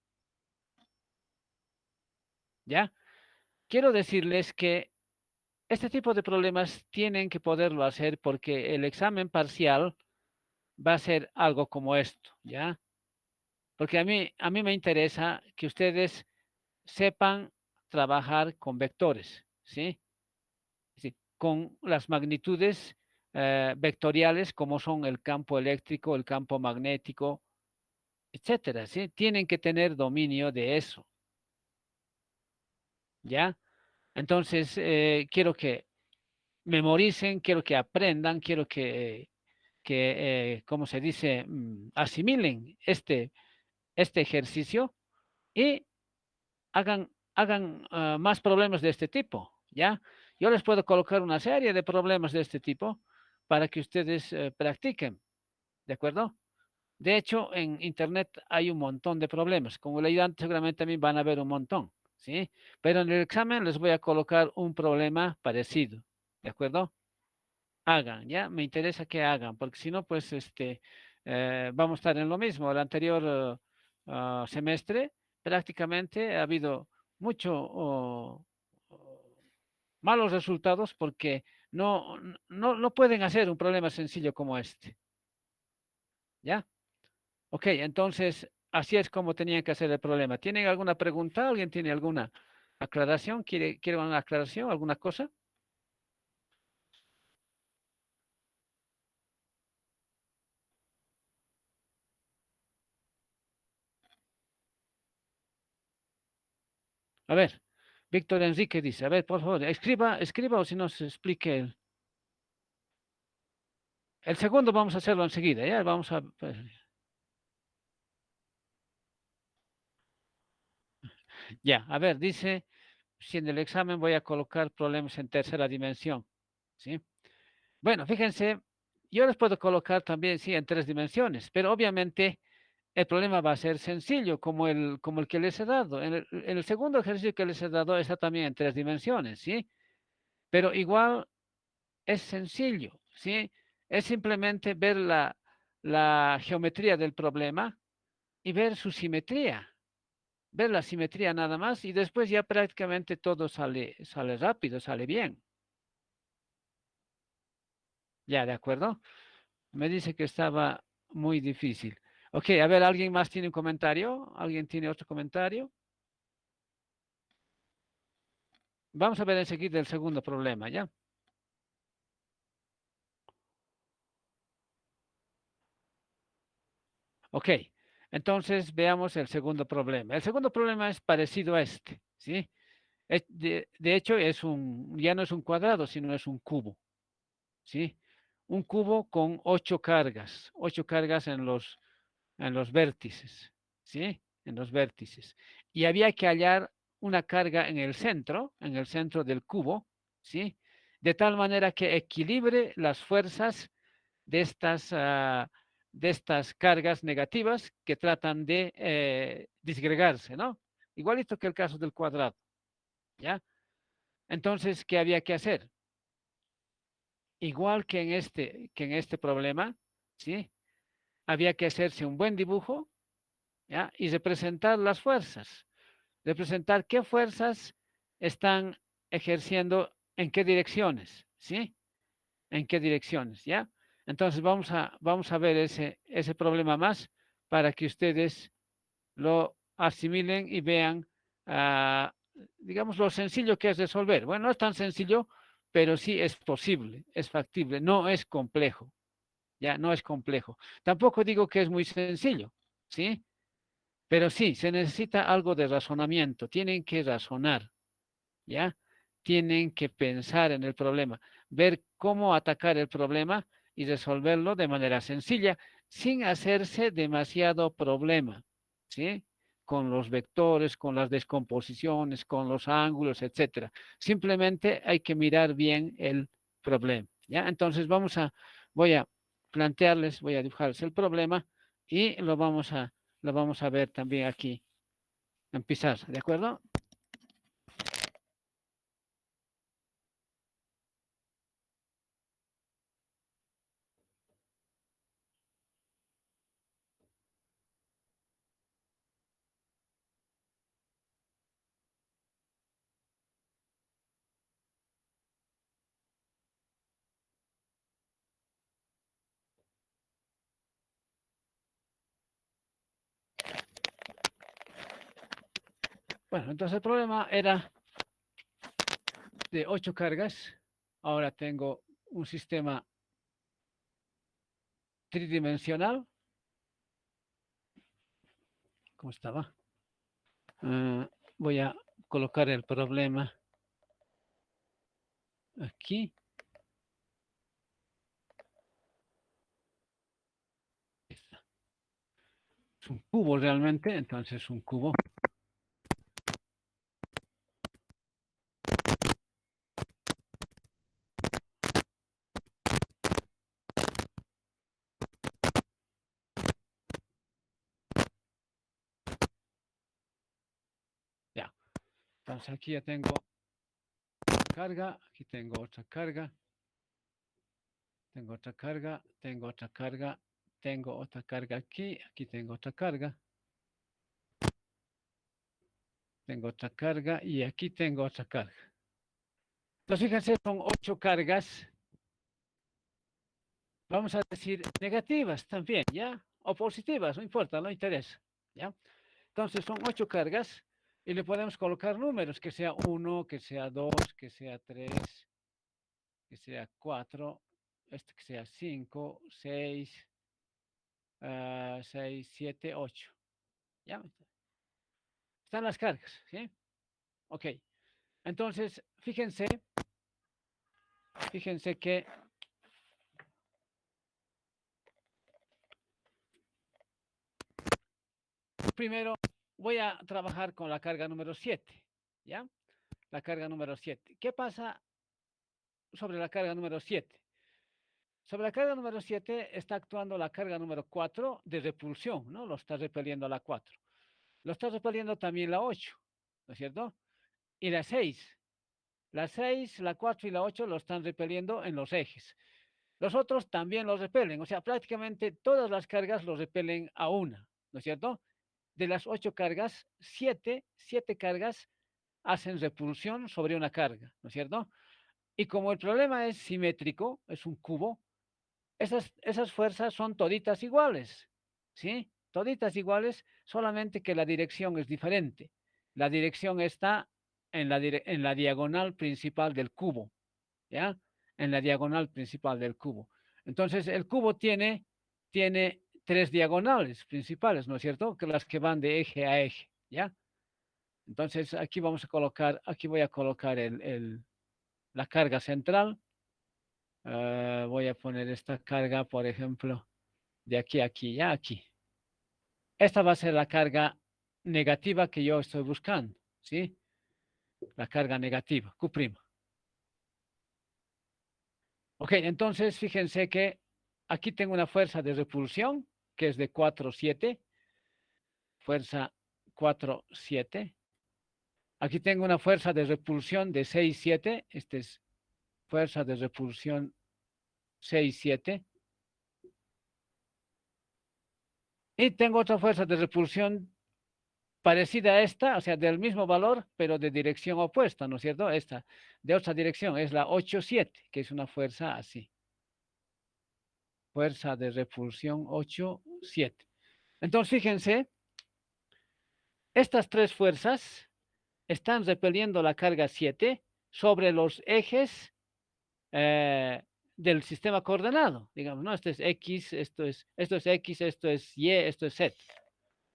¿ya? Quiero decirles que este tipo de problemas tienen que poderlo hacer porque el examen parcial va a ser algo como esto, ¿ya? Porque a mí me interesa que ustedes sepan trabajar con vectores, ¿sí? Sí, con las magnitudes vectoriales como son el campo eléctrico, el campo magnético, etcétera, ¿sí? Tienen que tener dominio de eso, ¿ya? Entonces, quiero que memoricen, quiero que aprendan, quiero que ¿cómo se dice? Asimilen este ejercicio y hagan más problemas de este tipo, ¿ya? Yo les puedo colocar una serie de problemas de este tipo para que ustedes practiquen, ¿de acuerdo? De hecho, en Internet hay un montón de problemas. Como le dije antes, seguramente también van a ver un montón, ¿sí? Pero en el examen les voy a colocar un problema parecido, ¿de acuerdo? Hagan, ¿ya? Me interesa que hagan, porque si no, pues, vamos a estar en lo mismo. El anterior semestre prácticamente ha habido mucho malos resultados porque no pueden hacer un problema sencillo como este, ¿ya? Ok, entonces, así es como tenían que hacer el problema. ¿Tienen alguna pregunta? ¿Alguien tiene alguna aclaración? ¿Quiere una aclaración? ¿Alguna cosa? A ver, Víctor Enrique dice, a ver, por favor, escriba o si no se explique el segundo vamos a hacerlo enseguida, ya vamos a... Ya, a ver, dice, si en el examen voy a colocar problemas en tercera dimensión, ¿sí? Bueno, fíjense, yo les puedo colocar también, sí, en tres dimensiones, pero obviamente el problema va a ser sencillo, como el que les he dado. En el segundo ejercicio que les he dado está también en tres dimensiones, ¿sí? Pero igual es sencillo, ¿sí? Es simplemente ver la geometría del problema y ver su simetría, ver la simetría nada más y después ya prácticamente todo sale rápido, sale bien. Ya, ¿de acuerdo? Me dice que estaba muy difícil. Ok, a ver, ¿alguien más tiene un comentario? ¿Alguien tiene otro comentario? Vamos a ver enseguida el segundo problema, ¿ya? Ok, entonces veamos el segundo problema. El segundo problema es parecido a este, ¿sí? De hecho, ya no es un cuadrado, sino es un cubo, ¿sí? Un cubo con ocho cargas en los vértices, ¿sí? En los vértices. Y había que hallar una carga en el centro del cubo, ¿sí? De tal manera que equilibre las fuerzas de de estas cargas negativas que tratan de disgregarse, ¿no? Igualito que el caso del cuadrado, ¿ya? Entonces, ¿qué había que hacer? Igual que en este problema, ¿sí? Había que hacerse un buen dibujo, ¿ya? Y representar las fuerzas, representar qué fuerzas están ejerciendo en qué direcciones, ¿sí? En qué direcciones, ¿ya? Entonces vamos a ver ese problema más para que ustedes lo asimilen y vean, ah, digamos, lo sencillo que es resolver. Bueno, no es tan sencillo, pero sí es posible, es factible, no es complejo, ya, no es complejo. Tampoco digo que es muy sencillo, ¿sí? Pero sí, se necesita algo de razonamiento, tienen que razonar, ¿ya? Tienen que pensar en el problema, ver cómo atacar el problema y resolverlo de manera sencilla, sin hacerse demasiado problema, ¿sí? Con los vectores, con las descomposiciones, con los ángulos, etcétera. Simplemente hay que mirar bien el problema, ¿ya? Entonces voy a plantearles, voy a dibujarles el problema y lo vamos a ver también aquí en pizarra, ¿de acuerdo? Bueno, entonces el problema era de 8 cargas. Ahora tengo un sistema tridimensional. ¿Cómo estaba? Voy a colocar el problema aquí. Es un cubo realmente, entonces un cubo. Ya. Entonces aquí ya tengo carga, aquí tengo otra carga, tengo otra carga, tengo otra carga, tengo otra carga aquí, aquí tengo otra carga, tengo otra carga y aquí tengo otra carga. Entonces fíjense, son 8 cargas, vamos a decir negativas también, ¿ya? O positivas, no importa, no interesa, ¿ya? Entonces son 8 cargas y le podemos colocar números, que sea 1, que sea 2, que sea 3, que sea 4, este que sea 5, 6, 6, 7, 8. ¿Ya? Están las cargas, ¿sí? Ok. Entonces, fíjense que primero voy a trabajar con la carga número 7, ¿ya? La carga número 7. ¿Qué pasa sobre la carga número 7? Sobre la carga número 7 está actuando la carga número 4 de repulsión, ¿no? Lo está repeliendo la 4. Lo está repeliendo también la 8, ¿no es cierto? Y la 6. La 6, la 4 y la 8 lo están repeliendo en los ejes. Los otros también los repelen, o sea, prácticamente todas las cargas los repelen a una, ¿no es cierto? De las 8 cargas, 7 cargas hacen repulsión sobre una carga, ¿no es cierto? Y como el problema es simétrico, es un cubo, esas fuerzas son toditas iguales, ¿sí? Toditas iguales, solamente que la dirección es diferente. La dirección está en la diagonal principal del cubo, ¿ya? En la diagonal principal del cubo. Entonces, el cubo tiene 3 diagonales principales, ¿no es cierto? Que las que van de eje a eje, ¿ya? Entonces, aquí vamos a colocar, aquí voy a colocar la carga central. Voy a poner esta carga, por ejemplo, de aquí a aquí, ya aquí. Esta va a ser la carga negativa que yo estoy buscando, ¿sí? La carga negativa, Q'. Ok, entonces fíjense que aquí tengo una fuerza de repulsión que es de 4,7. Fuerza 4,7. Aquí tengo una fuerza de repulsión de 6,7. Esta es fuerza de repulsión 6,7. Y tengo otra fuerza de repulsión parecida a esta, o sea, del mismo valor, pero de dirección opuesta, ¿no es cierto? Esta, de otra dirección, es la 8,7, que es una fuerza así. Fuerza de repulsión 8,7. Entonces, fíjense, estas tres fuerzas están repeliendo la carga 7 sobre los ejes del sistema coordenado, digamos, ¿no? Esto es X, esto es X, esto es Y, esto es Z.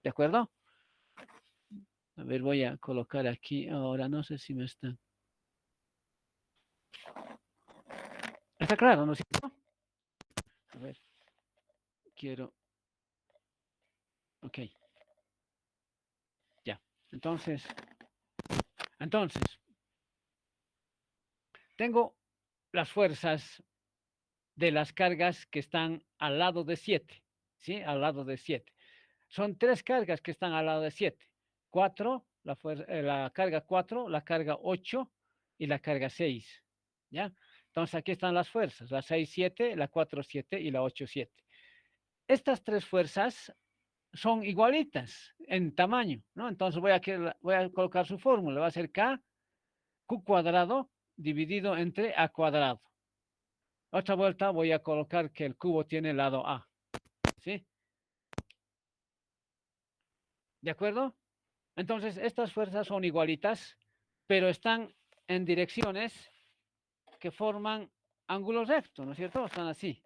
¿De acuerdo? A ver, voy a colocar aquí ahora, no sé si me está. ¿Está claro, no es cierto? A ver, quiero. Ok. Ya. Entonces, tengo las fuerzas de las cargas que están al lado de 7, ¿sí? Al lado de 7. Son 3 cargas que están al lado de 7. 4, la carga 4, la carga 8 y la carga 6, ¿ya? Entonces aquí están las fuerzas, la 6,7, la 4,7 y la 8,7. Estas 3 fuerzas son igualitas en tamaño, ¿no? Entonces voy a colocar su fórmula, va a ser K, Q cuadrado dividido entre A cuadrado. Otra vuelta voy a colocar que el cubo tiene el lado A, ¿sí? ¿De acuerdo? Entonces, estas fuerzas son igualitas, pero están en direcciones que forman ángulos rectos, ¿no es cierto? Están así,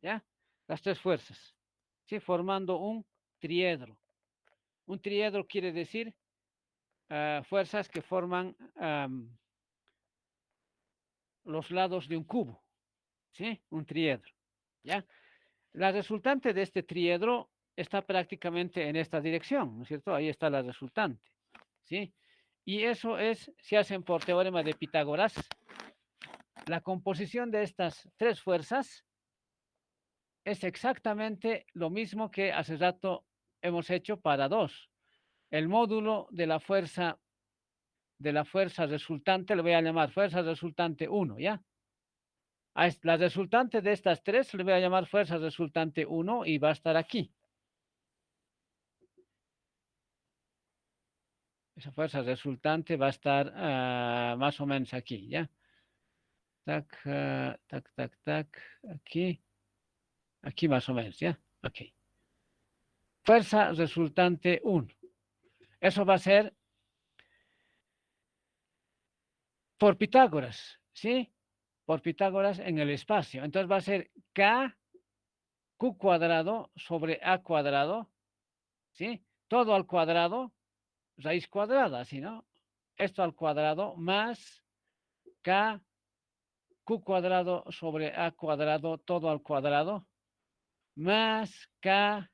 ¿ya? Las 3 fuerzas, ¿sí? Formando un triedro. Un triedro quiere decir fuerzas que forman los lados de un cubo, ¿sí? Un triedro, ¿ya? La resultante de este triedro está prácticamente en esta dirección, ¿no es cierto? Ahí está la resultante, ¿sí? Y eso se hacen por teorema de Pitágoras. La composición de estas 3 fuerzas es exactamente lo mismo que hace rato hemos hecho para 2. El módulo de la fuerza resultante, le voy a llamar fuerza resultante 1, ¿ya? La resultante de estas 3 le voy a llamar fuerza resultante 1 y va a estar aquí. Esa fuerza resultante va a estar más o menos aquí, ¿ya? Tac, tac, tac, tac, aquí más o menos, ¿ya? Ok. Fuerza resultante 1. Eso va a ser por Pitágoras, ¿sí? Por Pitágoras en el espacio. Entonces va a ser K, Q cuadrado sobre A cuadrado, ¿sí? Todo al cuadrado, raíz cuadrada, ¿sí, no? esto al cuadrado más K Q cuadrado sobre A cuadrado, todo al cuadrado, más K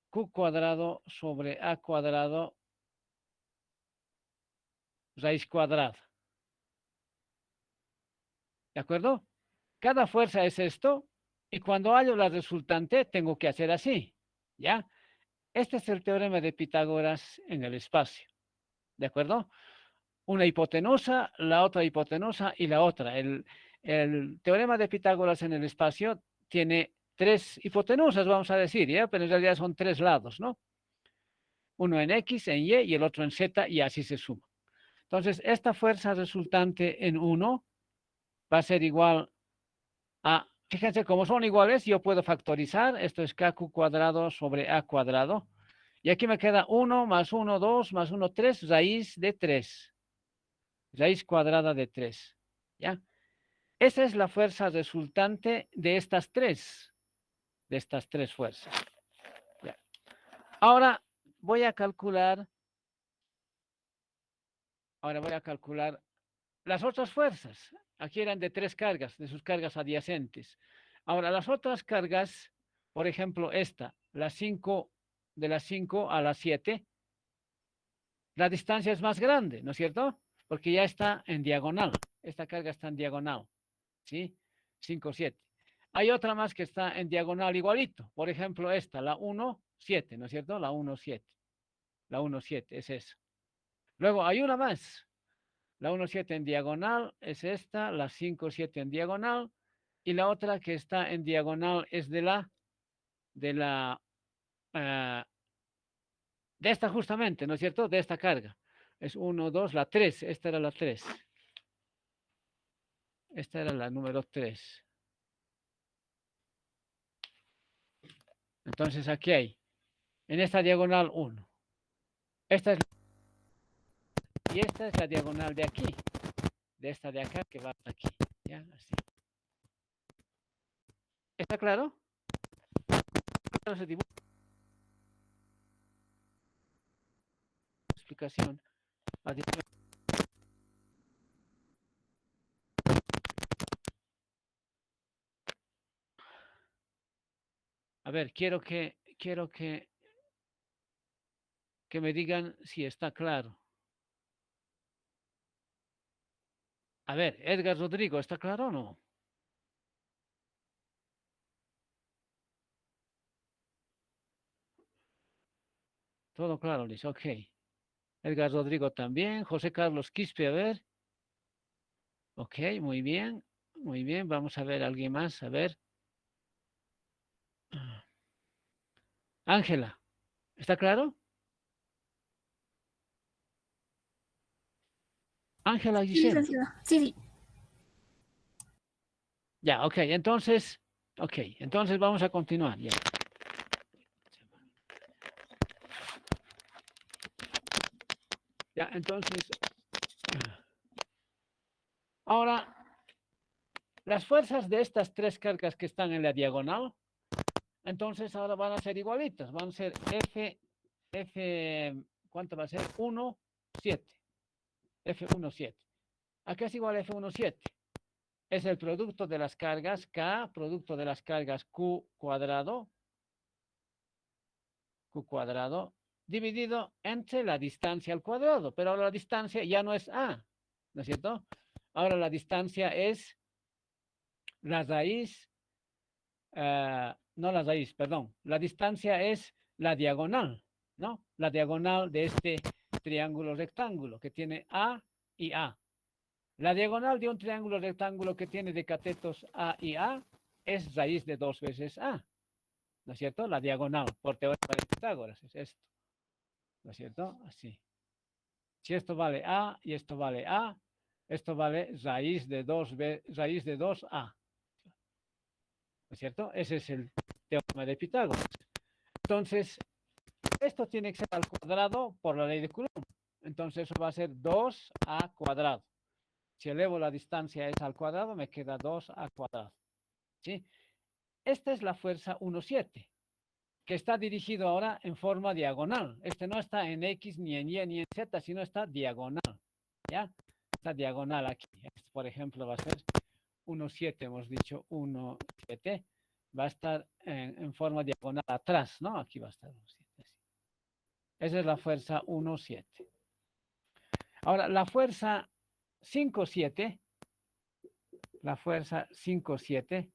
Q cuadrado sobre A cuadrado, raíz cuadrada. ¿De acuerdo? Cada fuerza es esto, y cuando hallo la resultante, tengo que hacer así, ¿ya? Este es el teorema de Pitágoras en el espacio, ¿de acuerdo? Una hipotenusa, la otra hipotenusa y la otra. El teorema de Pitágoras en el espacio tiene tres hipotenusas, vamos a decir, ¿ya? Pero en realidad son tres lados, ¿no? Uno en X, en Y y el otro en Z, y así se suma. Entonces, esta fuerza resultante en 1 va a ser igual a, fíjense, como son iguales, yo puedo factorizar, esto es KQ cuadrado sobre A cuadrado, y aquí me queda 1 más 1, 2 más 1, 3, raíz de 3, raíz cuadrada de 3, ¿ya? Esa es la fuerza resultante de estas tres fuerzas. ¿Ya? Ahora voy a calcular las otras fuerzas. Aquí eran de tres cargas, de sus cargas adyacentes. Ahora, las otras cargas, por ejemplo, esta, las 5, de las 5 a las 7, la distancia es más grande, ¿no es cierto? Porque ya está en diagonal. Esta carga está en diagonal, ¿sí? 5, 7. Hay otra más que está en diagonal igualito. Por ejemplo, esta, la 1, 7, ¿no es cierto? La 1, 7. La 1, 7 es esa. Luego hay una más. La 1, 7 en diagonal es esta, la 5, 7 en diagonal, y la otra que está en diagonal es de esta justamente, ¿no es cierto? De esta carga. Es 1, 2, la 3, esta era la 3. Esta era la número 3. Entonces aquí hay, en esta diagonal 1. Esta es, y esta es la diagonal de aquí, de esta de acá que va hasta aquí. ¿Ya? Así. ¿Está claro? Se dibuja. Explicación. A ver, quiero que me digan si está claro. A ver, Edgar Rodrigo, ¿está claro o no? Todo claro, Liz, ok. Edgar Rodrigo también. José Carlos Quispe, a ver. Ok, muy bien. Muy bien, vamos a ver a alguien más, a ver. Ángela, ¿está claro? Ángela Sí, Giselle. licenciado. Sí, sí. Ya, ok, entonces vamos a continuar. Ya. Ya, entonces, ahora, las fuerzas de estas tres cargas que están en la diagonal, entonces ahora van a ser igualitas, van a ser F, ¿cuánto va a ser? 1, 7. F1, 7. ¿A qué es igual F1, 7? Es el producto de las cargas K, producto de las cargas Q cuadrado, dividido entre la distancia al cuadrado. Pero ahora la distancia ya no es A, ¿no es cierto? Ahora la distancia es la raíz, no la raíz, perdón. La distancia es la diagonal, ¿no? La diagonal de este triángulo rectángulo que tiene A y A. La diagonal de un triángulo rectángulo que tiene de catetos A y A es raíz de 2 veces A, ¿no es cierto? La diagonal, por teorema de Pitágoras, es esto, ¿no es cierto? Así. Si esto vale A y esto vale A, esto vale raíz de 2A, ¿no es cierto? Ese es el teorema de Pitágoras. Entonces, esto tiene que ser al cuadrado por la ley de Coulomb. Entonces, eso va a ser 2A cuadrado. Si elevo la distancia es al cuadrado, me queda 2A cuadrado. ¿Sí? Esta es la fuerza 1,7, que está dirigido ahora en forma diagonal. Este no está en X, ni en Y, ni en Z, sino está diagonal. ¿ya? Esta diagonal aquí, por ejemplo, va a ser 1,7, hemos dicho 1,7, va a estar en forma diagonal atrás, ¿no? Aquí va a estar 1,7. Esa es la fuerza 1,7. Ahora, la fuerza 5,7, la fuerza 5,7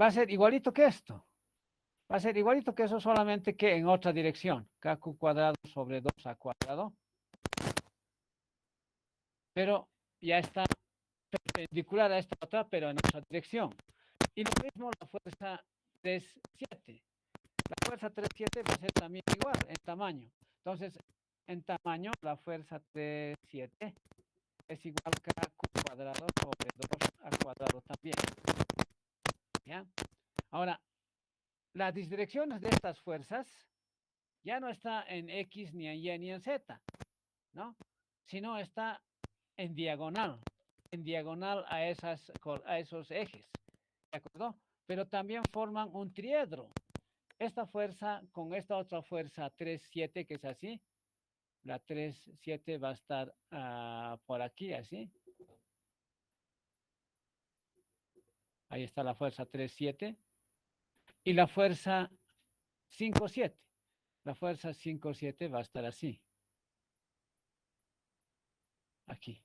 va a ser igualito que esto. Va a ser igualito que eso, solamente que en otra dirección. KQ cuadrado sobre 2A cuadrado. Pero ya está perpendicular a esta otra, pero en otra dirección. Y lo mismo la fuerza 3,7. La fuerza 3,7 va a ser también igual en tamaño. Entonces, en tamaño, la fuerza 3,7 es igual que a Q cuadrado sobre 2A cuadrado también. ¿Ya? Ahora, las direcciones de estas fuerzas ya no está en X, ni en Y, ni en Z, ¿no? Sino está en diagonal a esos ejes, ¿de acuerdo? Pero también forman un triedro. Esta fuerza con esta otra fuerza 3,7, que es así, la 3,7 va a estar por aquí, así. Ahí está la fuerza 3,7. Y la fuerza 5,7. La fuerza 5,7 va a estar así. Aquí.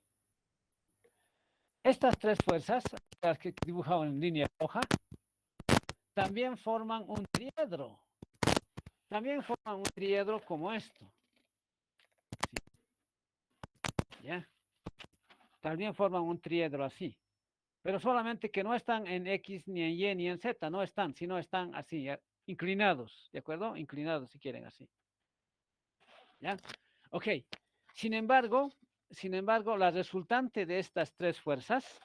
Estas tres fuerzas, las que he dibujado en línea roja, también forman un triedro. También forman un triedro como esto. Sí. ¿Ya? También forman un triedro así. Pero solamente que no están en X, ni en Y, ni en Z. No están, sino están así, ¿ya? Inclinados. ¿De acuerdo? Inclinados, si quieren, así. ¿Ya? Ok. Sin embargo, la resultante de estas tres fuerzas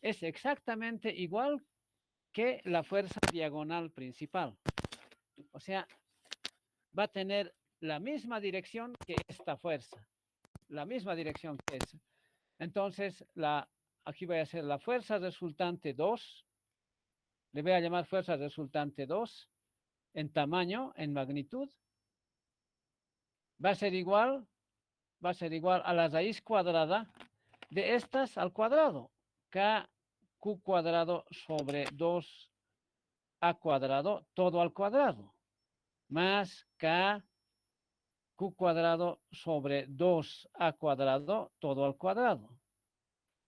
es exactamente igual que la fuerza diagonal principal. O sea, va a tener la misma dirección que esta fuerza. La misma dirección que esa. Entonces, aquí voy a hacer la fuerza resultante 2. Le voy a llamar fuerza resultante 2 en tamaño, en magnitud. Va a ser igual a la raíz cuadrada de estas al cuadrado. KQ cuadrado sobre 2A cuadrado, todo al cuadrado. Más KQ cuadrado sobre 2A cuadrado, todo al cuadrado.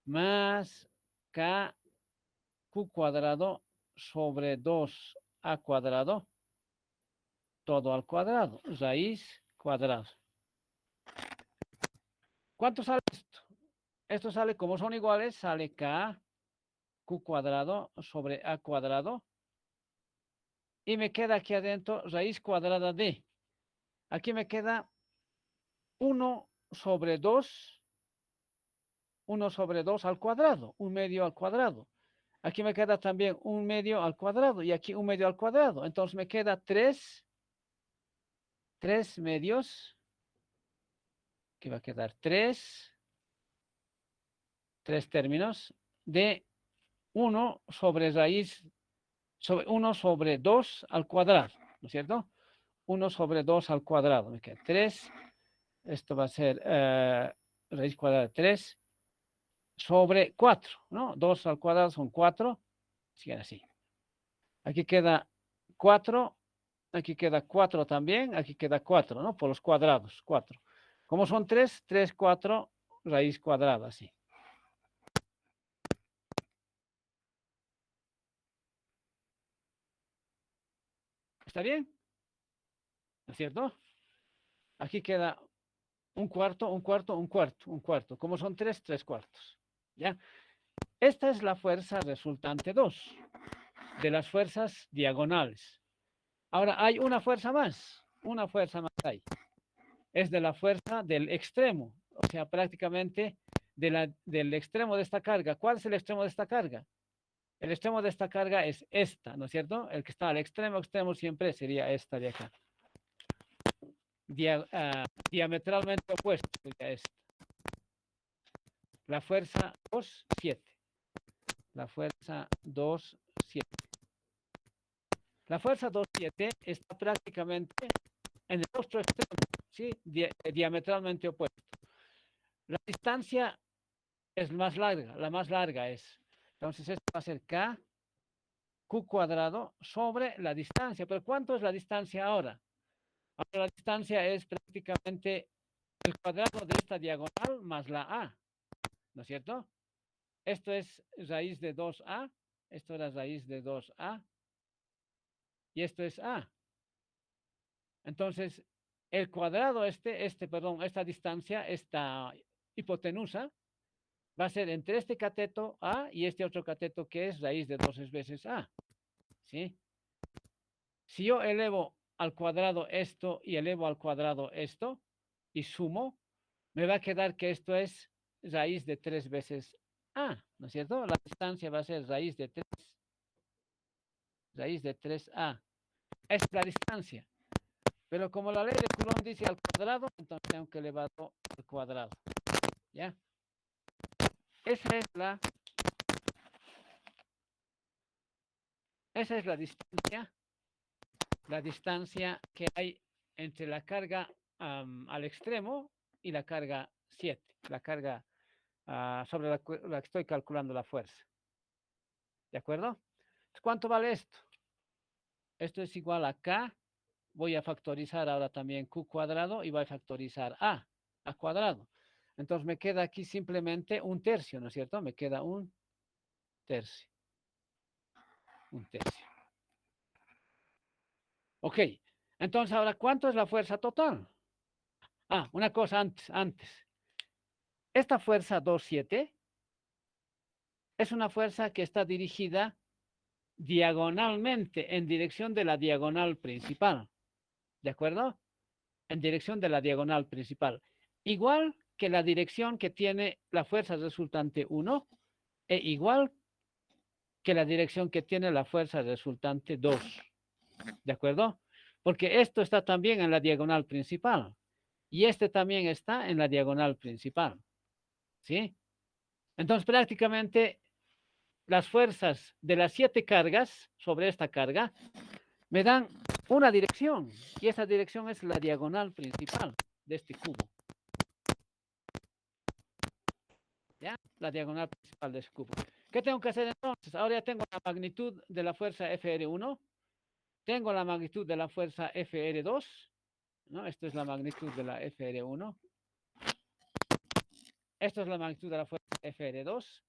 Más KQ cuadrado sobre 2A cuadrado, todo al cuadrado. Raíz cuadrada. ¿Cuánto sale esto? Esto sale, como son iguales, sale KQ cuadrado sobre A cuadrado. Y me queda aquí adentro raíz cuadrada de. Aquí me queda 1 sobre 2 al cuadrado, 1/2 al cuadrado. Aquí me queda también 1/2 al cuadrado y aquí 1/2 al cuadrado. Entonces me queda 3 medios, que va a quedar 3 términos de 1 sobre 2 al cuadrado, ¿no es cierto? 1 sobre 2 al cuadrado, me queda 3. Esto va a ser raíz cuadrada de 3 sobre 4, ¿no? 2 al cuadrado son 4, así. Aquí queda 4, aquí queda 4 también, aquí queda 4, ¿no? Por los cuadrados, 4. Como son 3, 3, 4, raíz cuadrada, así. ¿Está bien? ¿No es cierto? Aquí queda un cuarto, un cuarto, un cuarto, un cuarto. Como son 3, 3 cuartos. ¿Ya? Esta es la fuerza resultante 2 de las fuerzas diagonales. Ahora hay una fuerza más hay. Es de la fuerza del extremo, o sea, prácticamente del extremo de esta carga. ¿Cuál es el extremo de esta carga? El extremo de esta carga es esta, ¿no es cierto? El que está al extremo siempre sería esta de acá. Diametralmente opuesto sería esta. La fuerza 2, 7. La fuerza 2, 7. La fuerza 2, 7 está prácticamente en el otro extremo, ¿sí? Diametralmente opuesto. La distancia es más larga, la más larga es. Entonces esto va a ser K, Q cuadrado sobre la distancia. ¿Pero cuánto es la distancia ahora? Ahora la distancia es prácticamente el cuadrado de esta diagonal más la A, ¿no es cierto? Esto es raíz de 2A, esto era raíz de 2A, y esto es A. Entonces, el cuadrado esta distancia, esta hipotenusa, va a ser entre este cateto A y este otro cateto que es raíz de 2 veces A, ¿sí? Si yo elevo al cuadrado esto y elevo al cuadrado esto y sumo, me va a quedar que esto es raíz de 3 veces A, ¿no es cierto? La distancia va a ser raíz de 3A. Es la distancia. Pero como la ley de Coulomb dice al cuadrado, entonces tengo que elevarlo al cuadrado. ¿Ya? Esa es la distancia que hay entre la carga al extremo y la carga 7, la carga sobre la que estoy calculando la fuerza. ¿De acuerdo? ¿Cuánto vale esto? Esto es igual a K. Voy a factorizar ahora también Q cuadrado y voy a factorizar A cuadrado. Entonces me queda aquí simplemente un tercio, ¿no es cierto? Me queda un tercio. Un tercio. Ok. Entonces ahora, ¿cuánto es la fuerza total? Una cosa antes. Esta fuerza 2,7 es una fuerza que está dirigida diagonalmente en dirección de la diagonal principal. ¿De acuerdo? En dirección de la diagonal principal. Igual que la dirección que tiene la fuerza resultante 1 e igual que la dirección que tiene la fuerza resultante 2. ¿De acuerdo? Porque esto está también en la diagonal principal y este también está en la diagonal principal. ¿Sí? Entonces prácticamente las fuerzas de las 7 cargas sobre esta carga me dan una dirección y esa dirección es la diagonal principal de este cubo. ¿Ya? La diagonal principal de este cubo. ¿Qué tengo que hacer entonces? Ahora ya tengo la magnitud de la fuerza FR1, tengo la magnitud de la fuerza FR2, ¿no? Esto es la magnitud de la FR1, esto es la magnitud de la fuerza FR2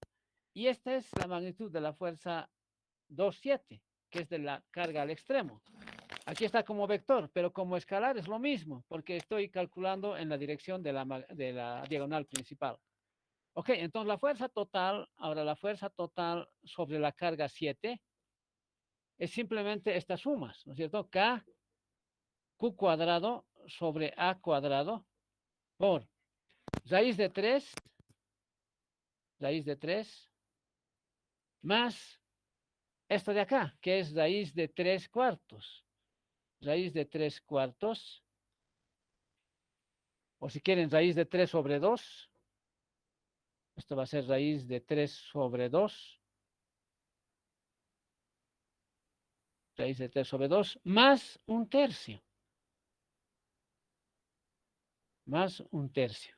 y esta es la magnitud de la fuerza 2,7, que es de la carga al extremo. Aquí está como vector, pero como escalar es lo mismo, porque estoy calculando en la dirección de la diagonal principal. Ok, entonces la fuerza total, ahora la fuerza total sobre la carga 7 es simplemente estas sumas, ¿no es cierto? K, Q cuadrado sobre A cuadrado por raíz de 3 más esto de acá, que es raíz de 3 cuartos. Raíz de 3 cuartos, o si quieren raíz de 3 sobre 2, esto va a ser raíz de 3 sobre 2, raíz de 3 sobre 2, más un tercio,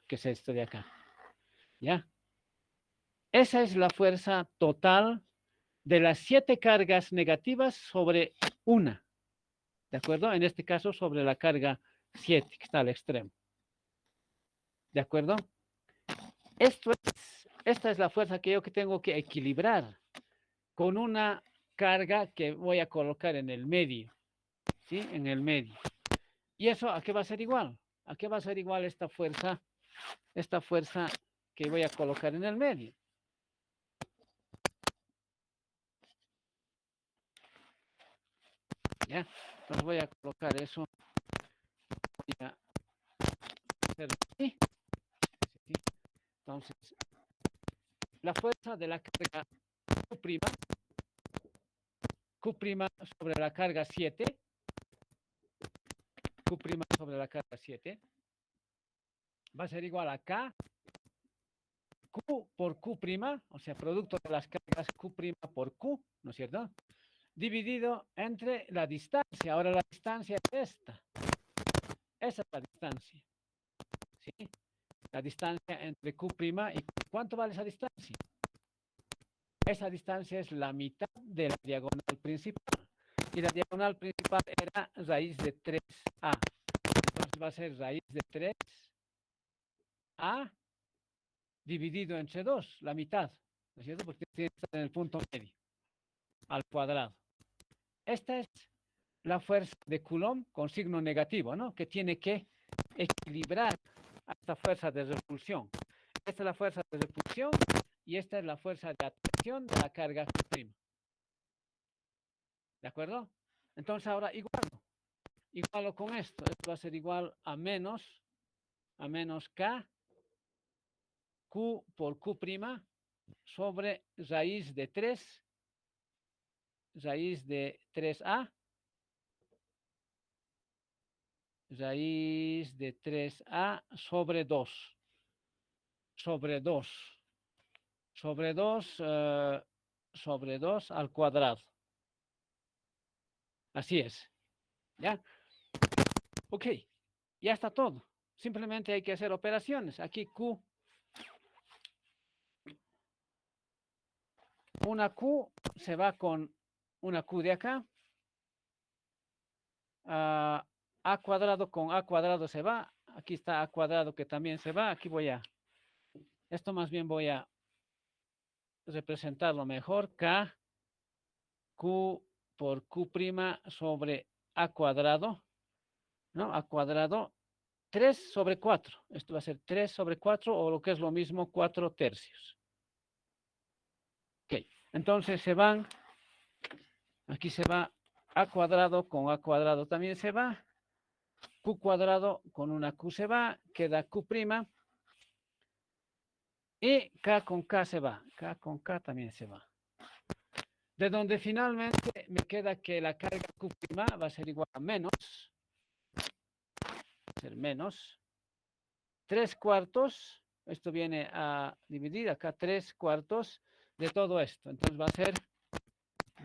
que es esto de acá, ¿ya? Esa es la fuerza total de las 7 cargas negativas sobre una, ¿de acuerdo? En este caso sobre la carga 7, que está al extremo, ¿de acuerdo? Esta es la fuerza que yo tengo que equilibrar con una carga que voy a colocar en el medio, ¿sí? En el medio. ¿Y eso a qué va a ser igual? ¿A qué va a ser igual esta fuerza que voy a colocar en el medio? ¿Ya? Entonces voy a colocar eso. Voy a hacer así. Entonces, la fuerza de la carga Q' sobre la carga 7, Q' sobre la carga 7, va a ser igual a K, Q por Q', o sea, producto de las cargas Q' por Q, ¿no es cierto? Dividido entre la distancia. Ahora la distancia es esta. Esa es la distancia. ¿Sí? La distancia entre Q' y Q. ¿Cuánto vale esa distancia? Esa distancia es la mitad de la diagonal principal. Y la diagonal principal era raíz de 3A. Entonces va a ser raíz de 3A dividido entre 2, la mitad. ¿No es cierto? Porque tiene que estar en el punto medio, al cuadrado. Esta es la fuerza de Coulomb con signo negativo, ¿no? Que tiene que equilibrar a esta fuerza de repulsión. Esta es la fuerza de repulsión y esta es la fuerza de atracción de la carga Q'. ¿De acuerdo? Entonces ahora igualo con esto. Esto va a ser igual a menos K, Q por Q' sobre raíz de 3A, raíz de 3A sobre 2, sobre 2, sobre 2, sobre 2 al cuadrado. Así es. ¿Ya? Ok, ya está todo. Simplemente hay que hacer operaciones. Aquí Q, una Q se va con una Q de acá. A cuadrado con A cuadrado se va. Aquí está A cuadrado que también se va. Aquí esto más bien voy a representarlo mejor. K, Q por Q' sobre A cuadrado, ¿no? A cuadrado 3 sobre 4. Esto va a ser 3 sobre 4 o lo que es lo mismo 4 tercios. Ok, entonces aquí se va A cuadrado con A cuadrado también se va. Q cuadrado con una Q se va, queda Q'. Y K con K se va. K con K también se va. De donde finalmente me queda que la carga Q' va a ser igual a menos. Ser menos 3/4. Esto viene a dividir acá 3/4 de todo esto. Entonces va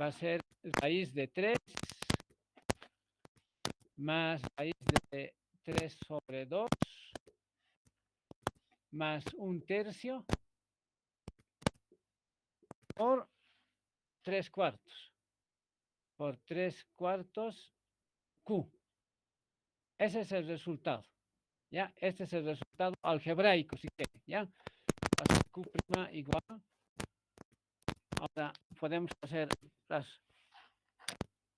a ser raíz de 3 más raíz de 3 sobre 2 más 1/3 por 3/4 por 3/4 Q. Ese es el resultado. ¿Ya? Este es el resultado algebraico, si quieren. ¿Ya? Va a ser Q' igual. Ahora podemos hacer las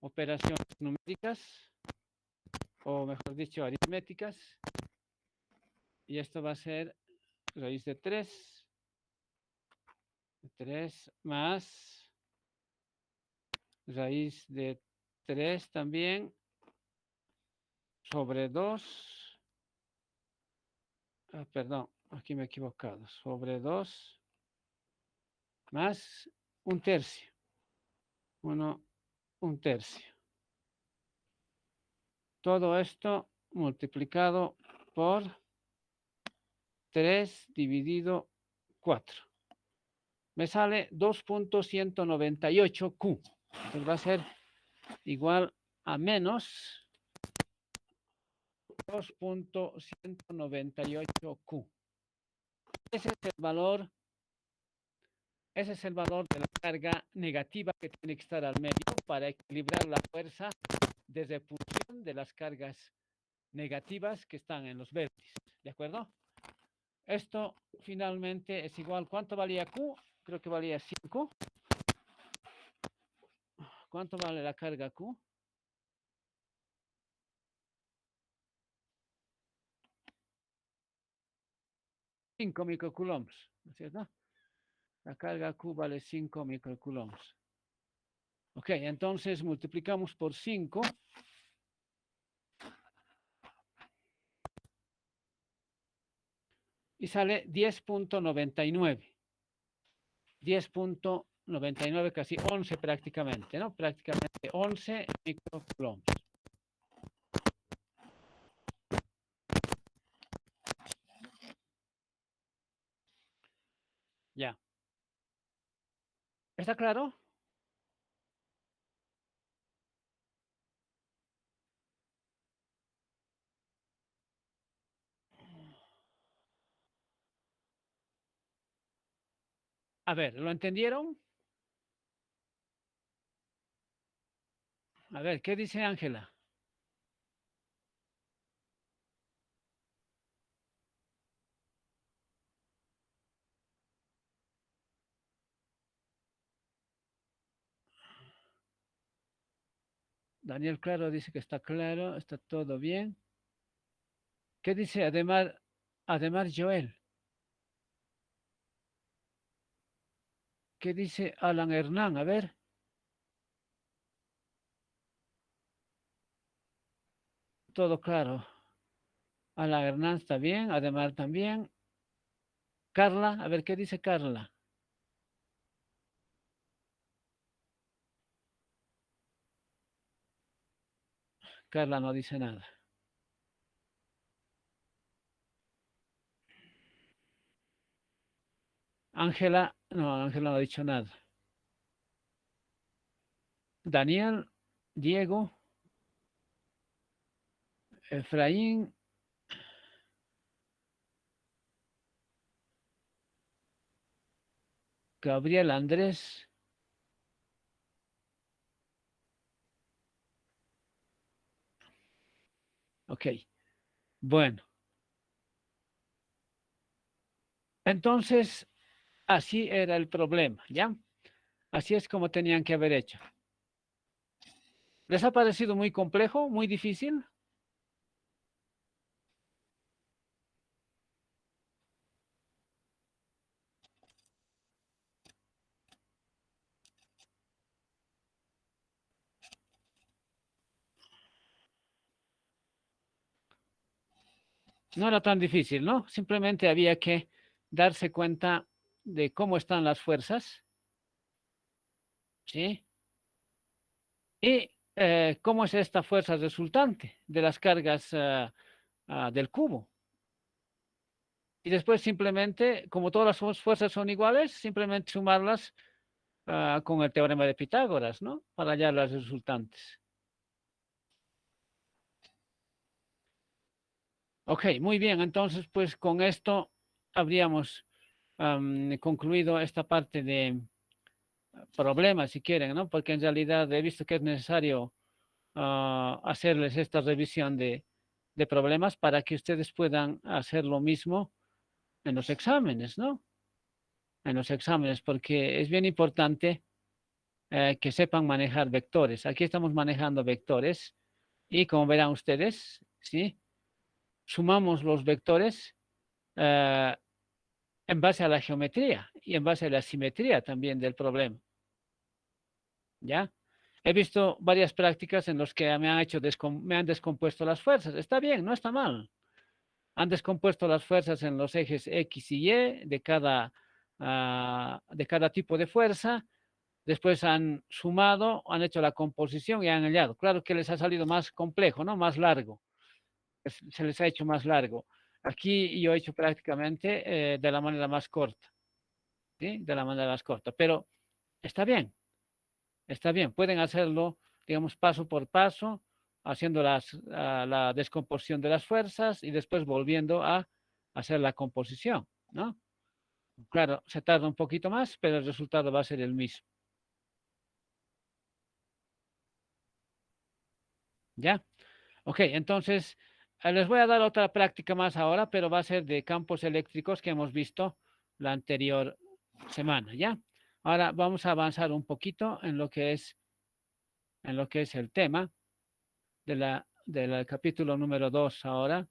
operaciones numéricas, o mejor dicho, aritméticas. Y esto va a ser raíz de 3 más raíz de 3 también sobre 2. Perdón, aquí me he equivocado. Sobre 2 más 1/3. 1/3. Todo esto multiplicado por 3 dividido 4. Me sale 2.198 Q. Entonces va a ser igual a menos 2.198 Q. Ese es el valor de la carga negativa que tiene que estar al medio para equilibrar la fuerza de repulsión de las cargas negativas que están en los vértices. ¿De acuerdo? Esto finalmente es igual. ¿Cuánto valía Q? Creo que valía 5. ¿Cuánto vale la carga Q? 5 microcoulombs, ¿no es cierto? La carga Q vale 5 microcoulombs. Ok, entonces multiplicamos por 5. Y sale 10.99. 10.99, casi 11 prácticamente, ¿no? Prácticamente 11 microcoulombs. Ya. ¿Está claro? A ver, ¿lo entendieron? A ver, ¿qué dice Ángela? Daniel Claro dice que está claro, está todo bien. ¿Qué dice además Joel? ¿Qué dice Alan Hernán? A ver. Todo claro. Alan Hernán está bien, además también. Carla, a ver qué dice Carla. Carla no dice nada. Ángela, no, Ángela no ha dicho nada. Daniel, Diego, Efraín, Gabriel, Andrés. Ok, bueno. Entonces, así era el problema, ¿ya? Así es como tenían que haber hecho. ¿Les ha parecido muy complejo, muy difícil? No era tan difícil, ¿no? Simplemente había que darse cuenta de cómo están las fuerzas, ¿sí? Y cómo es esta fuerza resultante de las cargas del cubo. Y después simplemente, como todas las fuerzas son iguales, simplemente sumarlas con el teorema de Pitágoras, ¿no? Para hallar las resultantes. Ok, muy bien. Entonces, pues con esto habríamos concluido esta parte de problemas, si quieren, ¿no? Porque en realidad he visto que es necesario hacerles esta revisión de problemas para que ustedes puedan hacer lo mismo en los exámenes, ¿no? En los exámenes, porque es bien importante que sepan manejar vectores. Aquí estamos manejando vectores y como verán ustedes, ¿sí? Sumamos los vectores en base a la geometría y en base a la simetría también del problema. ¿Ya? He visto varias prácticas en las que me han descompuesto las fuerzas. Está bien, no está mal. Han descompuesto las fuerzas en los ejes X y Y de cada tipo de fuerza. Después han sumado, han hecho la composición y han hallado. Claro que les ha salido más complejo, ¿no? Más largo. Se les ha hecho más largo. Aquí yo he hecho prácticamente de la manera más corta. ¿Sí? De la manera más corta. Pero está bien. Está bien, pueden hacerlo, digamos, paso por paso, haciendo la descomposición de las fuerzas y después volviendo a hacer la composición, ¿no? Claro, se tarda un poquito más, pero el resultado va a ser el mismo. ¿Ya? Ok, entonces les voy a dar otra práctica más ahora, pero va a ser de campos eléctricos que hemos visto la anterior semana, ¿ya? Ahora vamos a avanzar un poquito en lo que es el tema del capítulo número 2 ahora.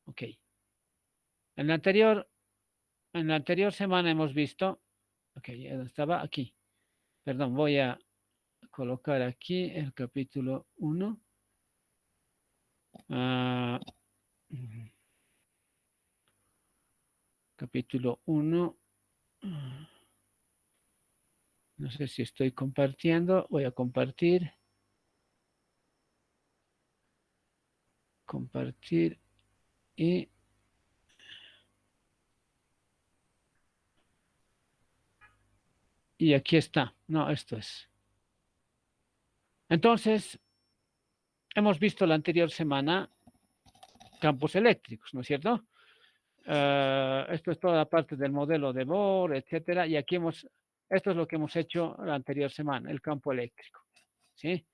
Ok. En en la anterior semana hemos visto, ok, estaba aquí. Perdón, voy a colocar aquí el capítulo 1. Capítulo 1. No sé si estoy compartiendo. Voy a compartir. Compartir y aquí está. No, esto es. Entonces, hemos visto la anterior semana campos eléctricos, ¿no es cierto? Esto es toda la parte del modelo de Bohr, etcétera. Y aquí esto es lo que hemos hecho la anterior semana, el campo eléctrico. ¿Sí?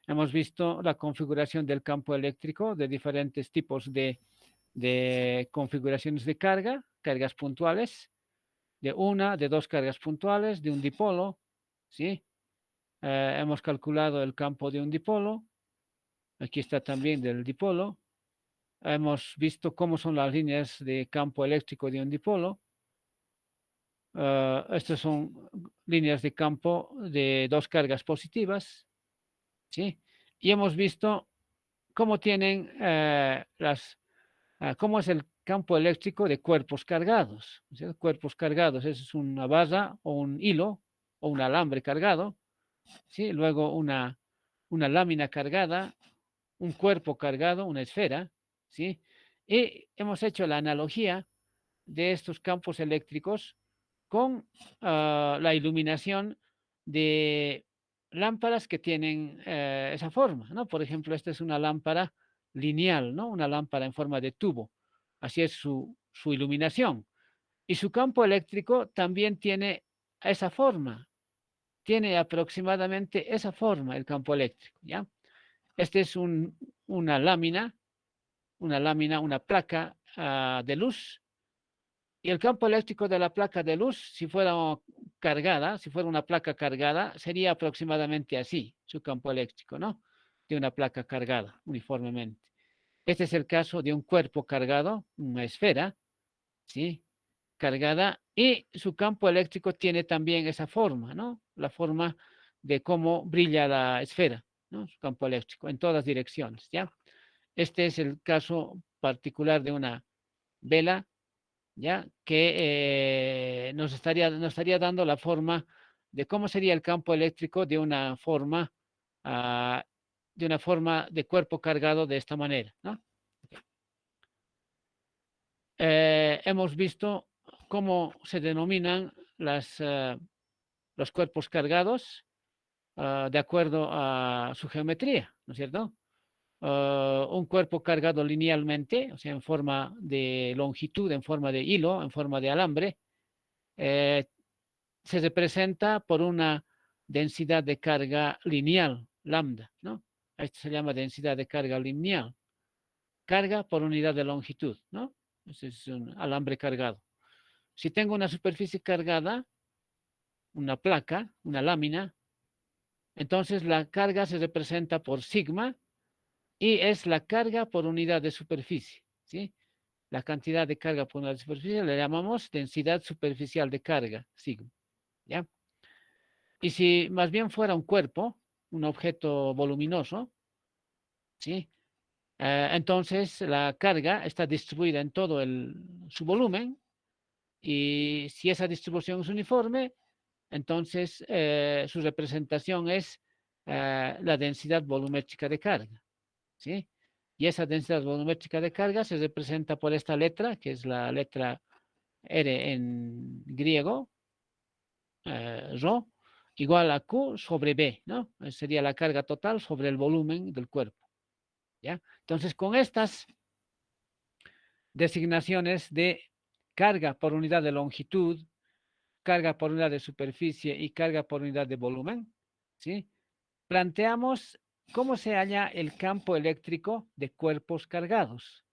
Hemos visto la configuración del campo eléctrico de diferentes tipos de configuraciones de carga, cargas puntuales, de una, de dos cargas puntuales, de un dipolo. ¿Sí? Hemos calculado el campo de un dipolo. Aquí está también del dipolo. Hemos visto cómo son las líneas de campo eléctrico de un dipolo. Estas son líneas de campo de dos cargas positivas. ¿Sí? Y hemos visto cómo tienen cómo es el campo eléctrico de cuerpos cargados. ¿Sí? Cuerpos cargados, eso es una barra o un hilo o un alambre cargado. ¿Sí? Luego una lámina cargada, un cuerpo cargado, una esfera. ¿Sí? Y hemos hecho la analogía de estos campos eléctricos con la iluminación de lámparas que tienen esa forma, ¿no? Por ejemplo, esta es una lámpara lineal, ¿no? Una lámpara en forma de tubo. Así es su iluminación. Y su campo eléctrico también tiene esa forma. Tiene aproximadamente esa forma el campo eléctrico, ¿ya? Este es una lámina, una placa de luz. Y el campo eléctrico de la placa de luz, si fuera cargada, si fuera una placa cargada, sería aproximadamente así, su campo eléctrico, ¿no? De una placa cargada uniformemente. Este es el caso de un cuerpo cargado, una esfera, ¿sí? Cargada, y su campo eléctrico tiene también esa forma, ¿no? La forma de cómo brilla la esfera, ¿no? Su campo eléctrico, en todas direcciones, ¿ya? Este es el caso particular de una vela, ¿ya? Que nos estaría dando la forma de cómo sería el campo eléctrico de una forma de cuerpo cargado de esta manera, ¿no? Hemos visto cómo se denominan los cuerpos cargados de acuerdo a su geometría, ¿no es cierto? Un cuerpo cargado linealmente, o sea, en forma de longitud, en forma de hilo, en forma de alambre, se representa por una densidad de carga lineal, lambda, ¿no? Esto se llama densidad de carga lineal. Carga por unidad de longitud, ¿no? Ese es un alambre cargado. Si tengo una superficie cargada, una placa, una lámina, entonces la carga se representa por sigma y es la carga por unidad de superficie, ¿sí? La cantidad de carga por unidad de superficie le llamamos densidad superficial de carga, sigma, ¿ya? Y si más bien fuera un cuerpo, un objeto voluminoso, ¿sí? Entonces la carga está distribuida en todo su volumen y si esa distribución es uniforme, entonces su representación es la densidad volumétrica de carga, ¿sí? Y esa densidad volumétrica de carga se representa por esta letra, que es la letra R en griego, Rho, igual a Q sobre B, ¿no? Sería la carga total sobre el volumen del cuerpo, ¿ya? Entonces, con estas designaciones de carga por unidad de longitud, carga por unidad de superficie y carga por unidad de volumen, ¿sí? Planteamos cómo se halla el campo eléctrico de cuerpos cargados,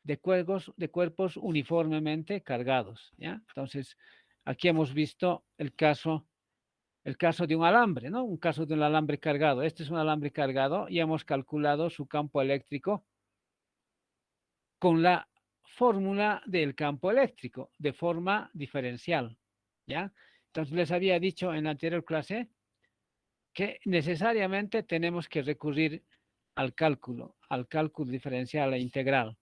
de cuerpos uniformemente cargados, ¿ya? Entonces, aquí hemos visto el caso de un alambre, ¿no? Un caso de un alambre cargado. Este es un alambre cargado y hemos calculado su campo eléctrico con la fórmula del campo eléctrico de forma diferencial, ¿ya? Entonces les había dicho en la anterior clase que necesariamente tenemos que recurrir al cálculo diferencial e integral,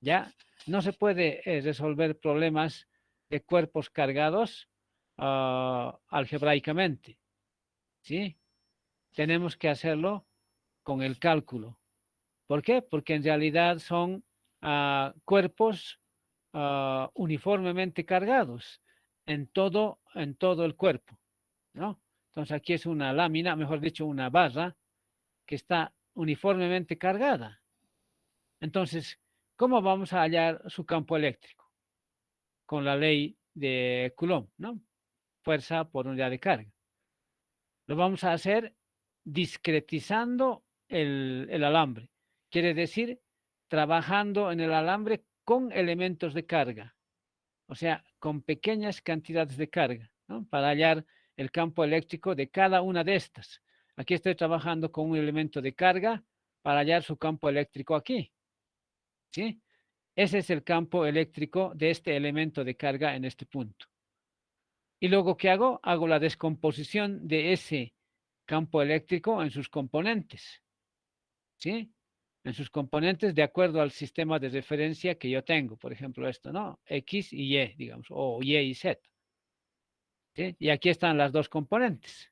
¿ya? No se puede resolver problemas de cuerpos cargados algebraicamente, ¿sí? Tenemos que hacerlo con el cálculo. ¿Por qué? Porque en realidad son cuerpos uniformemente cargados en todo el cuerpo, ¿no? Entonces aquí es una lámina, mejor dicho, una barra que está uniformemente cargada. Entonces, ¿cómo vamos a hallar su campo eléctrico? con la ley de Coulomb, ¿no? Fuerza por unidad de carga. Lo vamos a hacer discretizando el alambre. Quiere decir, trabajando en el alambre con elementos de carga, o sea, con pequeñas cantidades de carga, ¿no? Para hallar el campo eléctrico de cada una de estas. Aquí estoy trabajando con un elemento de carga para hallar su campo eléctrico aquí, ¿sí? Ese es el campo eléctrico de este elemento de carga en este punto. Y luego, ¿qué hago? Hago la descomposición de ese campo eléctrico en sus componentes, ¿sí? En sus componentes de acuerdo al sistema de referencia que yo tengo. Por ejemplo, esto, ¿no? X y Y, digamos, o Y y Z. ¿Sí? Y aquí están las dos componentes.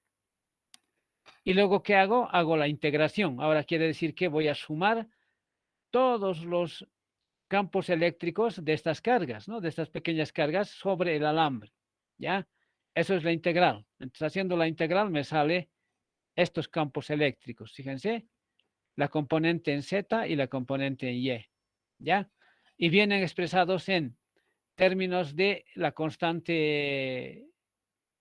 Y luego, ¿qué hago? Hago la integración. Ahora quiere decir que voy a sumar todos los campos eléctricos de estas cargas, ¿no? De estas pequeñas cargas sobre el alambre, ¿ya? Eso es la integral. Entonces, haciendo la integral me sale estos campos eléctricos. Fíjense, la componente en Z y la componente en Y, ¿ya? Y vienen expresados en términos de la constante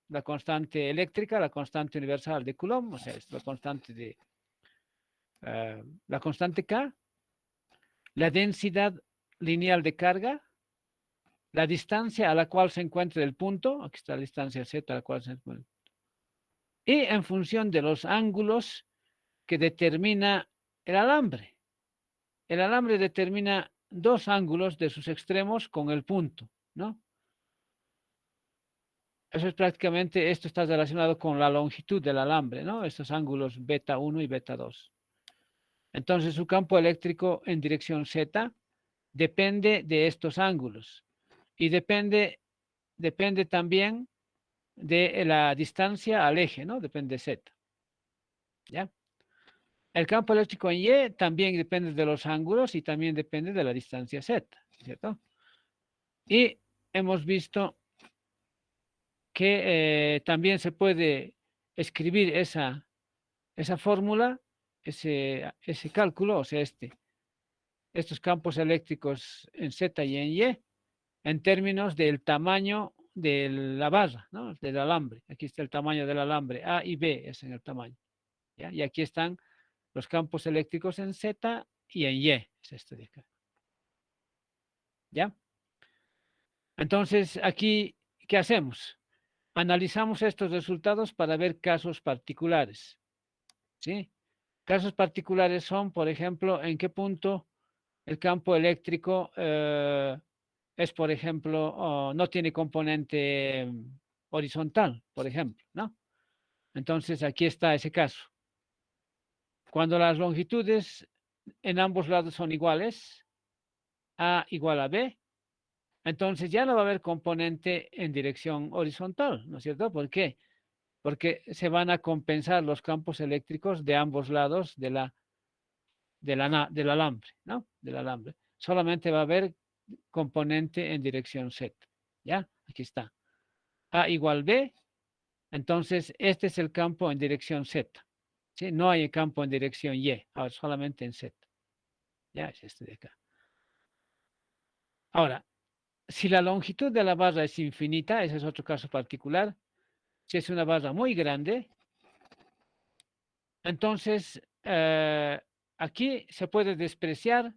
eléctrica, la constante universal de Coulomb, o sea, es la constante de la constante K, la densidad lineal de carga, la distancia a la cual se encuentra el punto, aquí está la distancia Z a la cual se encuentra, y en función de los ángulos que determina el alambre. El alambre determina dos ángulos de sus extremos con el punto, ¿no? Eso es prácticamente, esto está relacionado con la longitud del alambre, ¿no? Estos ángulos beta 1 y beta 2. Entonces, su campo eléctrico en dirección Z depende de estos ángulos y depende también de la distancia al eje, ¿no? Depende de Z. ¿Ya? El campo eléctrico en Y también depende de los ángulos y también depende de la distancia Z, ¿cierto? Y hemos visto que también se puede escribir esa fórmula, ese cálculo, o sea, estos campos eléctricos en Z y en Y, en términos del tamaño de la barra, ¿no? Del alambre. Aquí está el tamaño del alambre, A y B es en el tamaño, ¿ya? Y aquí están los campos eléctricos en Z y en Y, es este de acá, ¿ya? Entonces, aquí, ¿qué hacemos? Analizamos estos resultados para ver casos particulares, ¿sí? Casos particulares son, por ejemplo, en qué punto el campo eléctrico es, por ejemplo, no tiene componente horizontal, por ejemplo, ¿no? Entonces, aquí está ese caso. Cuando las longitudes en ambos lados son iguales, A igual a B, entonces ya no va a haber componente en dirección horizontal, ¿no es cierto? ¿Por qué? Porque se van a compensar los campos eléctricos de ambos lados del alambre, ¿no? Del alambre. Solamente va a haber componente en dirección Z, ¿ya? Aquí está. A igual B, entonces este es el campo en dirección Z, ¿sí? No hay campo en dirección Y, ahora solamente en Z, ¿ya? Es este de acá. Ahora, si la longitud de la barra es infinita, ese es otro caso particular, si es una barra muy grande, entonces aquí se puede despreciar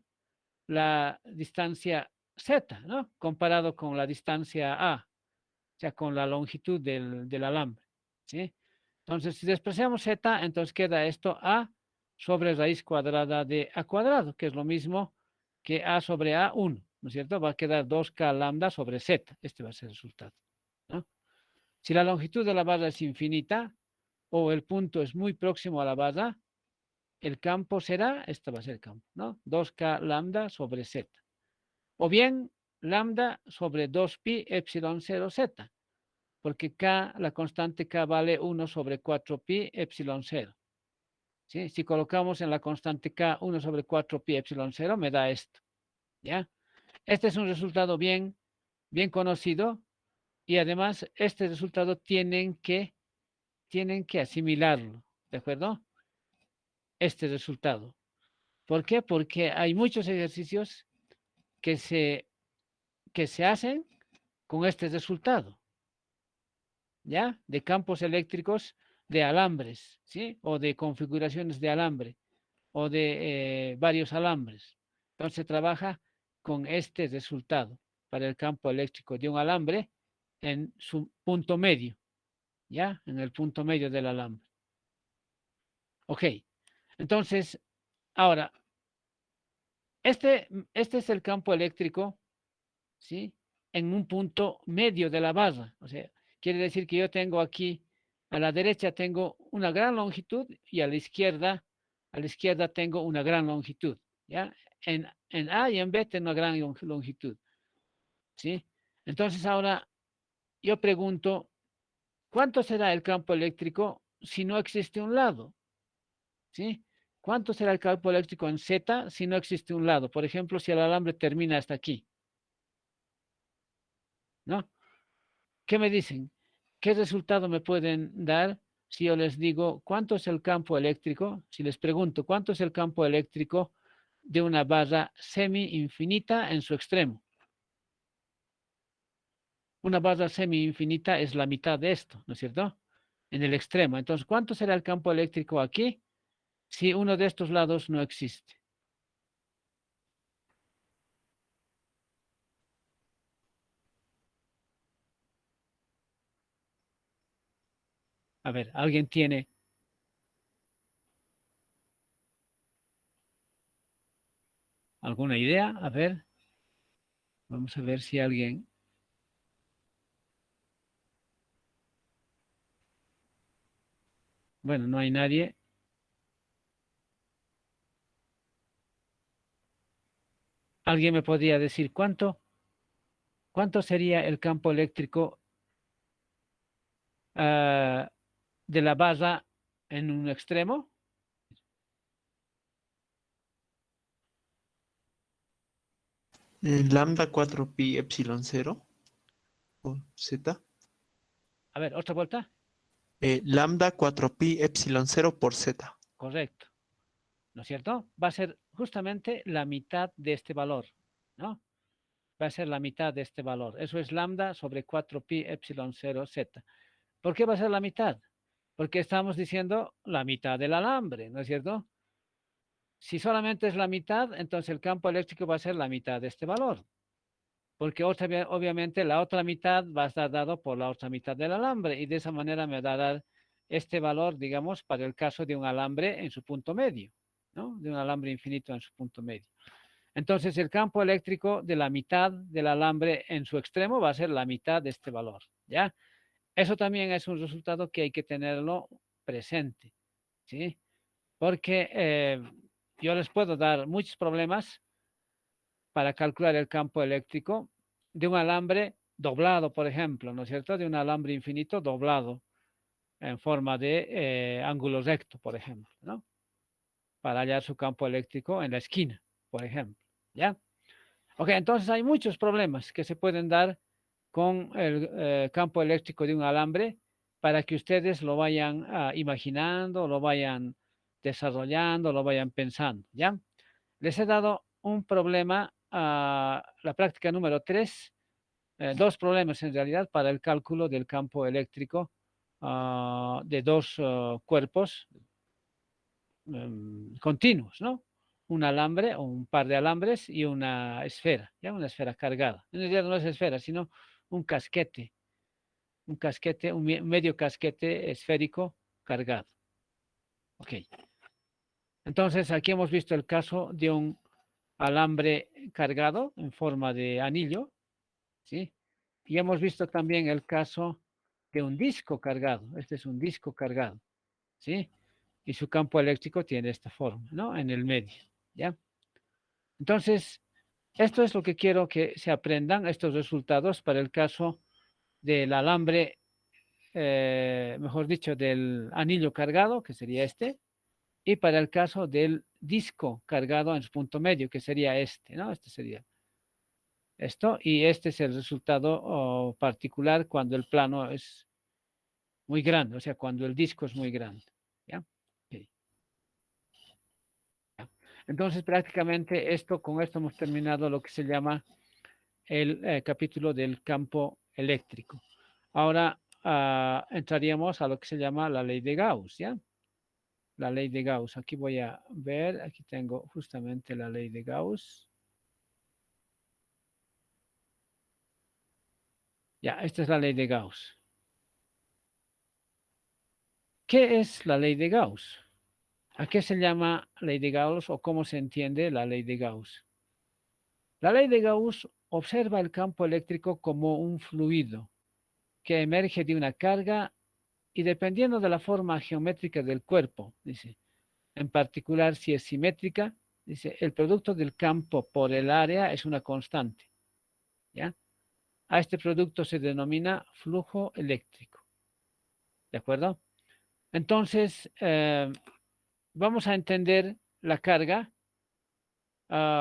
la distancia Z, ¿no? Comparado con la distancia A, o sea, con la longitud del alambre, ¿sí? Entonces, si despreciamos Z, entonces queda esto A sobre raíz cuadrada de A cuadrado, que es lo mismo que A sobre A1, ¿no es cierto? Va a quedar 2K lambda sobre Z. Este va a ser el resultado, ¿no? Si la longitud de la barra es infinita o el punto es muy próximo a la barra, el campo será, este va a ser el campo, ¿no? 2K lambda sobre Z. O bien lambda sobre 2pi epsilon 0 Z, porque K, la constante K vale 1 sobre 4pi epsilon 0. ¿Sí? Si colocamos en la constante K 1 sobre 4pi epsilon 0, me da esto, ¿ya? Este es un resultado bien conocido y además este resultado tienen que asimilarlo, ¿de acuerdo? Este resultado. ¿Por qué? Porque hay muchos ejercicios que se hacen con este resultado, ¿ya? De campos eléctricos de alambres, ¿sí? O de configuraciones de alambre o de varios alambres. Entonces trabaja con este resultado para el campo eléctrico de un alambre en su punto medio, ¿ya? En el punto medio del alambre. Ok, entonces, ahora, este es el campo eléctrico, ¿sí? En un punto medio de la barra. O sea, quiere decir que yo tengo aquí, a la derecha tengo una gran longitud y a la izquierda tengo una gran longitud, ¿ya? En A y en B tengo una gran longitud, ¿sí? Entonces ahora yo pregunto, ¿cuánto será el campo eléctrico si no existe un lado? ¿Sí? ¿Cuánto será el campo eléctrico en Z si no existe un lado? Por ejemplo, si el alambre termina hasta aquí, ¿no? ¿Qué me dicen? ¿Qué resultado me pueden dar si yo les digo cuánto es el campo eléctrico? Si les pregunto cuánto es el campo eléctrico de una barra semi-infinita en su extremo. Una barra semi-infinita es la mitad de esto, ¿no es cierto? En el extremo. Entonces, ¿cuánto será el campo eléctrico aquí si uno de estos lados no existe? A ver, ¿alguien tiene alguna idea? A ver, vamos a ver si alguien... Bueno, no hay nadie. ¿Alguien me podría decir cuánto sería el campo eléctrico de la barra en un extremo? Lambda 4 pi epsilon 0 por z. A ver, otra vuelta. Lambda 4 pi epsilon 0 por z. Correcto. ¿No es cierto? Va a ser justamente la mitad de este valor, ¿no? Va a ser la mitad de este valor. Eso es lambda sobre 4 pi epsilon 0 z. ¿Por qué va a ser la mitad? Porque estamos diciendo la mitad del alambre, ¿no es cierto? Si solamente es la mitad, entonces el campo eléctrico va a ser la mitad de este valor. Porque obviamente la otra mitad va a estar dado por la otra mitad del alambre y de esa manera me va a dar este valor, digamos, para el caso de un alambre en su punto medio, ¿no? De un alambre infinito en su punto medio. Entonces el campo eléctrico de la mitad del alambre en su extremo va a ser la mitad de este valor, ¿ya? Eso también es un resultado que hay que tenerlo presente, ¿sí? Porque yo les puedo dar muchos problemas para calcular el campo eléctrico de un alambre doblado, por ejemplo, ¿no es cierto? De un alambre infinito doblado en forma de ángulo recto, por ejemplo, ¿no? Para hallar su campo eléctrico en la esquina, por ejemplo, ¿ya? Ok, entonces hay muchos problemas que se pueden dar con el campo eléctrico de un alambre para que ustedes lo vayan imaginando, lo vayan desarrollando, lo vayan pensando, ¿ya? Les he dado un problema a la práctica número 3, dos problemas en realidad para el cálculo del campo eléctrico de dos cuerpos continuos, ¿no? Un alambre o un par de alambres y una esfera, ¿ya? Una esfera cargada. En realidad no es esfera, sino un casquete, un medio casquete esférico cargado. Ok. Entonces, aquí hemos visto el caso de un alambre cargado en forma de anillo, ¿sí? Y hemos visto también el caso de un disco cargado. Este es un disco cargado, ¿sí? Y su campo eléctrico tiene esta forma, ¿no? En el medio, ¿ya? Entonces, esto es lo que quiero que se aprendan, estos resultados para el caso del alambre, mejor dicho, del anillo cargado, que sería este, y para el caso del disco cargado en su punto medio, que sería este, ¿no? Este sería esto, y este es el resultado particular cuando el plano es muy grande, o sea, cuando el disco es muy grande, ¿ya? Ok. Entonces, prácticamente con esto hemos terminado lo que se llama el capítulo del campo eléctrico. Ahora entraríamos a lo que se llama la ley de Gauss, ¿ya? La ley de Gauss. Aquí voy a ver, aquí tengo justamente la ley de Gauss. Ya, esta es la ley de Gauss. ¿Qué es la ley de Gauss? ¿A qué se llama ley de Gauss o cómo se entiende la ley de Gauss? La ley de Gauss observa el campo eléctrico como un fluido que emerge de una carga y dependiendo de la forma geométrica del cuerpo, dice, en particular si es simétrica, dice, el producto del campo por el área es una constante, ¿ya? A este producto se denomina flujo eléctrico, ¿de acuerdo? Entonces, vamos a entender la carga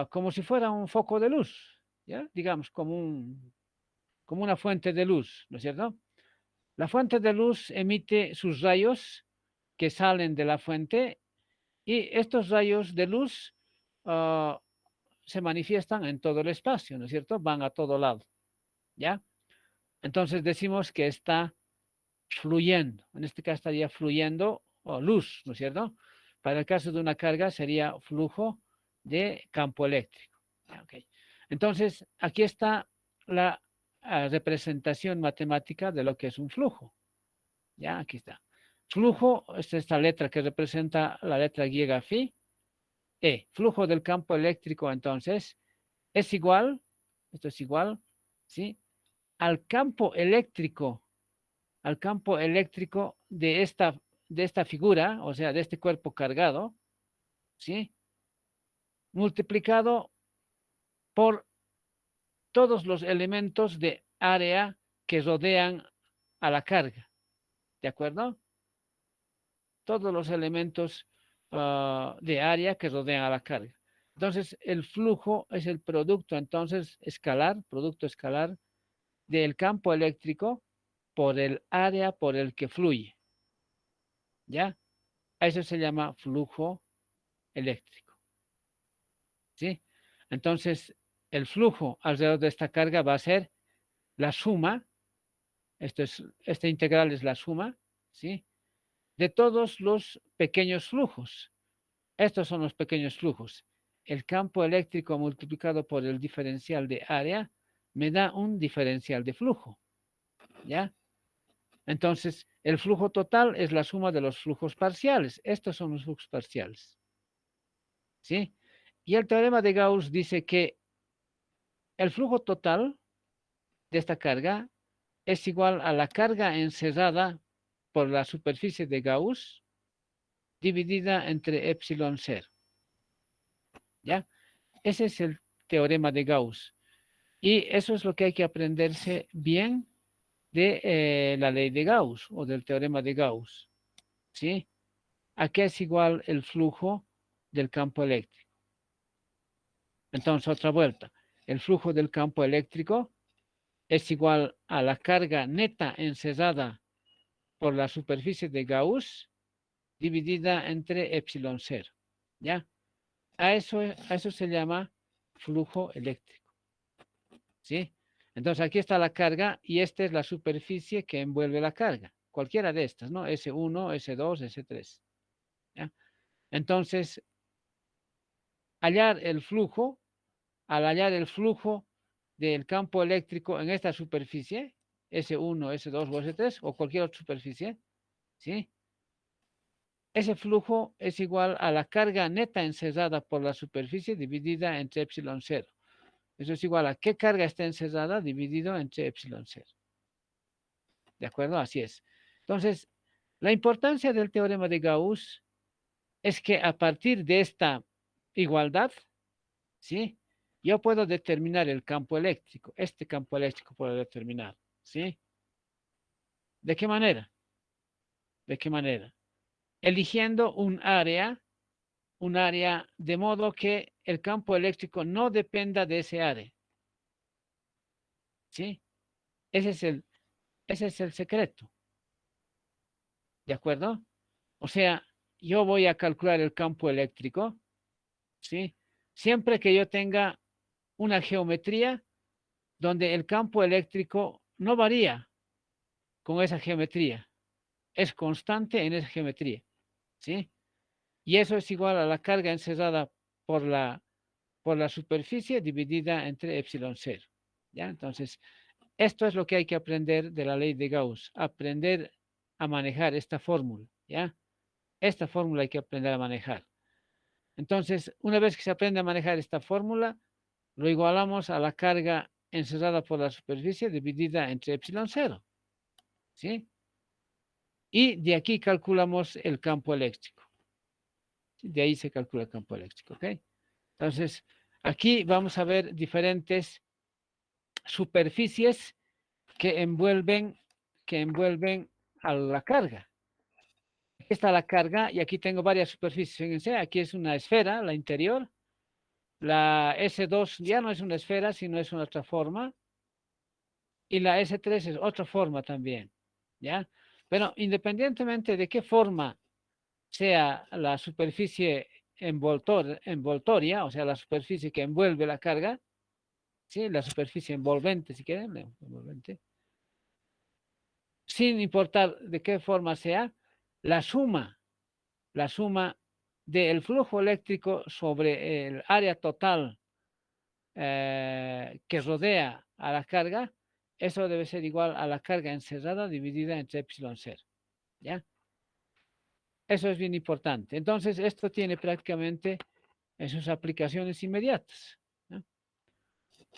como si fuera un foco de luz, ¿ya? Digamos, como una fuente de luz, ¿no es cierto? La fuente de luz emite sus rayos que salen de la fuente y estos rayos de luz se manifiestan en todo el espacio, ¿no es cierto? Van a todo lado, ¿ya? Entonces decimos que está fluyendo. En este caso estaría fluyendo luz, ¿no es cierto? Para el caso de una carga sería flujo de campo eléctrico. Okay. Entonces, aquí está la representación matemática de lo que es un flujo. Ya, aquí está. Flujo es esta letra que representa la letra griega phi. Flujo del campo eléctrico, entonces, es igual, esto es igual, ¿sí? Al campo eléctrico de esta figura, o sea, de este cuerpo cargado, ¿sí? Multiplicado por todos los elementos de área que rodean a la carga, ¿de acuerdo? Todos los elementos de área que rodean a la carga. Entonces, el flujo es el producto, entonces, escalar, producto escalar del campo eléctrico por el área por el que fluye. ¿Ya? Eso se llama flujo eléctrico. ¿Sí? Entonces, el flujo alrededor de esta carga va a ser la suma, este integral es la suma, ¿sí? De todos los pequeños flujos. Estos son los pequeños flujos. El campo eléctrico multiplicado por el diferencial de área me da un diferencial de flujo. ¿Ya? Entonces, el flujo total es la suma de los flujos parciales. Estos son los flujos parciales. ¿Sí? Y el teorema de Gauss dice que el flujo total de esta carga es igual a la carga encerrada por la superficie de Gauss dividida entre epsilon 0. ¿Ya? Ese es el teorema de Gauss. Y eso es lo que hay que aprenderse bien de la ley de Gauss o del teorema de Gauss. ¿Sí? ¿A qué es igual el flujo del campo eléctrico? Entonces, otra vuelta. El flujo del campo eléctrico es igual a la carga neta encerrada por la superficie de Gauss dividida entre epsilon 0. ¿Ya? A eso se llama flujo eléctrico. ¿Sí? Entonces aquí está la carga y esta es la superficie que envuelve la carga. Cualquiera de estas, ¿no? S1, S2, S3. ¿Ya? Entonces, al hallar el flujo del campo eléctrico en esta superficie, S1, S2 o S3, o cualquier otra superficie, ¿sí? Ese flujo es igual a la carga neta encerrada por la superficie dividida entre epsilon 0. Eso es igual a qué carga está encerrada dividido entre epsilon 0. ¿De acuerdo? Así es. Entonces, la importancia del teorema de Gauss es que a partir de esta igualdad, ¿sí? Yo puedo determinar el campo eléctrico. Este campo eléctrico puedo determinar, ¿sí? ¿De qué manera? ¿De qué manera? Eligiendo un área de modo que el campo eléctrico no dependa de ese área. ¿Sí? Ese es el secreto. ¿De acuerdo? O sea, yo voy a calcular el campo eléctrico, ¿sí? Siempre que yo tenga una geometría donde el campo eléctrico no varía con esa geometría, es constante en esa geometría, ¿sí? Y eso es igual a la carga encerrada por la superficie dividida entre epsilon cero, ¿ya? Entonces, esto es lo que hay que aprender de la ley de Gauss, aprender a manejar esta fórmula, ¿ya? Esta fórmula hay que aprender a manejar. Entonces, una vez que se aprende a manejar esta fórmula, lo igualamos a la carga encerrada por la superficie dividida entre epsilon cero, ¿sí? Y de aquí calculamos el campo eléctrico. De ahí se calcula el campo eléctrico, ¿ok? Entonces, aquí vamos a ver diferentes superficies que envuelven a la carga. Aquí está la carga y aquí tengo varias superficies. Fíjense, aquí es una esfera, la interior. La S2 ya no es una esfera, sino es una otra forma. Y la S3 es otra forma también, ¿ya? Pero independientemente de qué forma sea la superficie envoltoria, o sea, la superficie que envuelve la carga, ¿sí? La superficie envolvente, si quieren, envolvente, sin importar de qué forma sea, la suma del flujo eléctrico sobre el área total que rodea a la carga, eso debe ser igual a la carga encerrada dividida entre epsilon cero, ¿ya? Eso es bien importante. Entonces, esto tiene prácticamente en sus aplicaciones inmediatas, ¿no?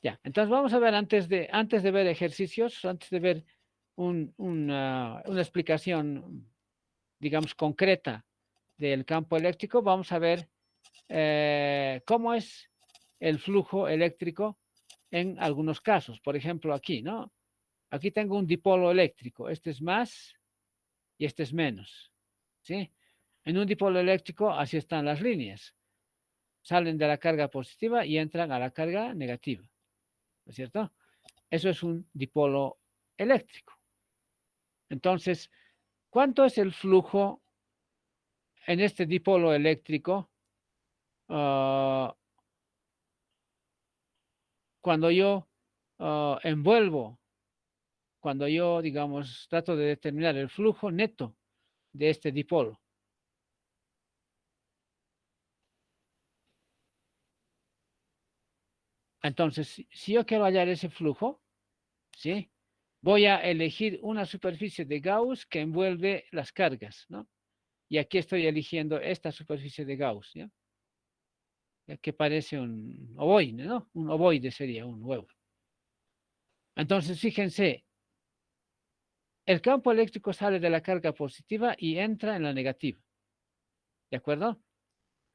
Ya, entonces vamos a ver antes de ver ejercicios, antes de ver una explicación, digamos, concreta del campo eléctrico, vamos a ver cómo es el flujo eléctrico en algunos casos. Por ejemplo, aquí, ¿no? Aquí tengo un dipolo eléctrico. Este es más y este es menos, ¿sí? En un dipolo eléctrico así están las líneas. Salen de la carga positiva y entran a la carga negativa, ¿no es cierto? Eso es un dipolo eléctrico. Entonces, ¿cuánto es el flujo en este dipolo eléctrico cuando yo envuelvo, cuando yo, digamos, trato de determinar el flujo neto de este dipolo? Entonces, si yo quiero hallar ese flujo, ¿sí? Voy a elegir una superficie de Gauss que envuelve las cargas, ¿no? Y aquí estoy eligiendo esta superficie de Gauss, ¿ya? Que parece un ovoide, ¿no? Un ovoide sería un huevo. Entonces, fíjense, el campo eléctrico sale de la carga positiva y entra en la negativa, ¿de acuerdo?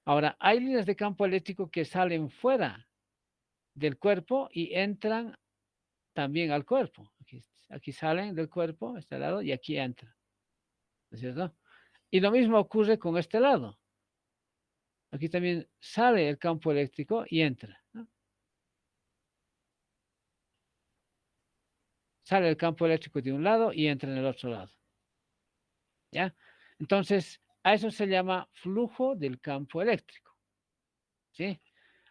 Ahora, hay líneas de campo eléctrico que salen fuera del cuerpo y entran también al cuerpo. Aquí salen del cuerpo, este lado, y aquí entran, ¿no es cierto? Y lo mismo ocurre con este lado. Aquí también sale el campo eléctrico y entra, ¿no? Sale el campo eléctrico de un lado y entra en el otro lado, ¿ya? Entonces, a eso se llama flujo del campo eléctrico, ¿sí?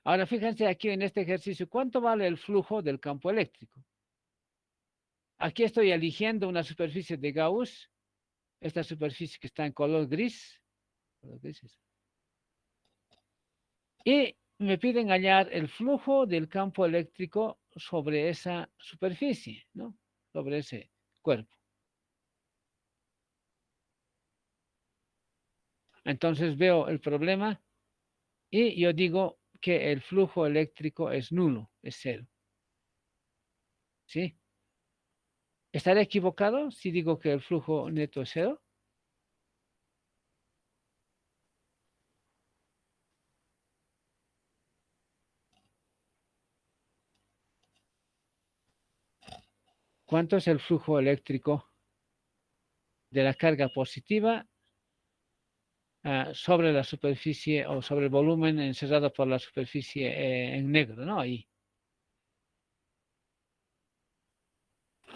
Ahora, fíjense aquí en este ejercicio, ¿cuánto vale el flujo del campo eléctrico? Aquí estoy eligiendo una superficie de Gauss, esta superficie que está en color gris, y me piden hallar el flujo del campo eléctrico sobre esa superficie, ¿no? Sobre ese cuerpo. Entonces veo el problema y yo digo que el flujo eléctrico es nulo, es cero, ¿sí? ¿Estaré equivocado si digo que el flujo neto es cero? ¿Cuánto es el flujo eléctrico de la carga positiva sobre la superficie o sobre el volumen encerrado por la superficie en negro, ¿no? Ahí.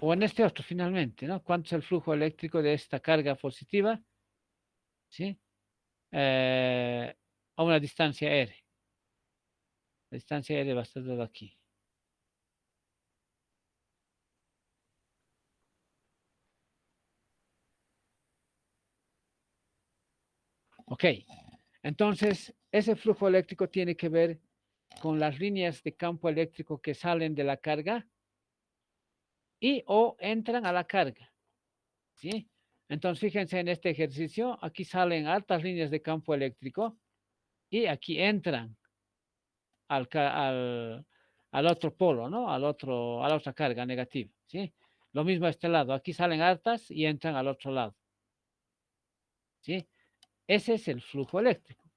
O en este otro, finalmente, ¿no? ¿Cuánto es el flujo eléctrico de esta carga positiva? ¿Sí? A una distancia R. La distancia R va a estar dada aquí. Ok, entonces ese flujo eléctrico tiene que ver con las líneas de campo eléctrico que salen de la carga y o entran a la carga, ¿sí? Entonces, fíjense en este ejercicio, aquí salen altas líneas de campo eléctrico y aquí entran al otro polo, ¿no? A la otra carga negativa, ¿sí? Lo mismo a este lado, aquí salen altas y entran al otro lado, ¿sí? Ese es el flujo eléctrico.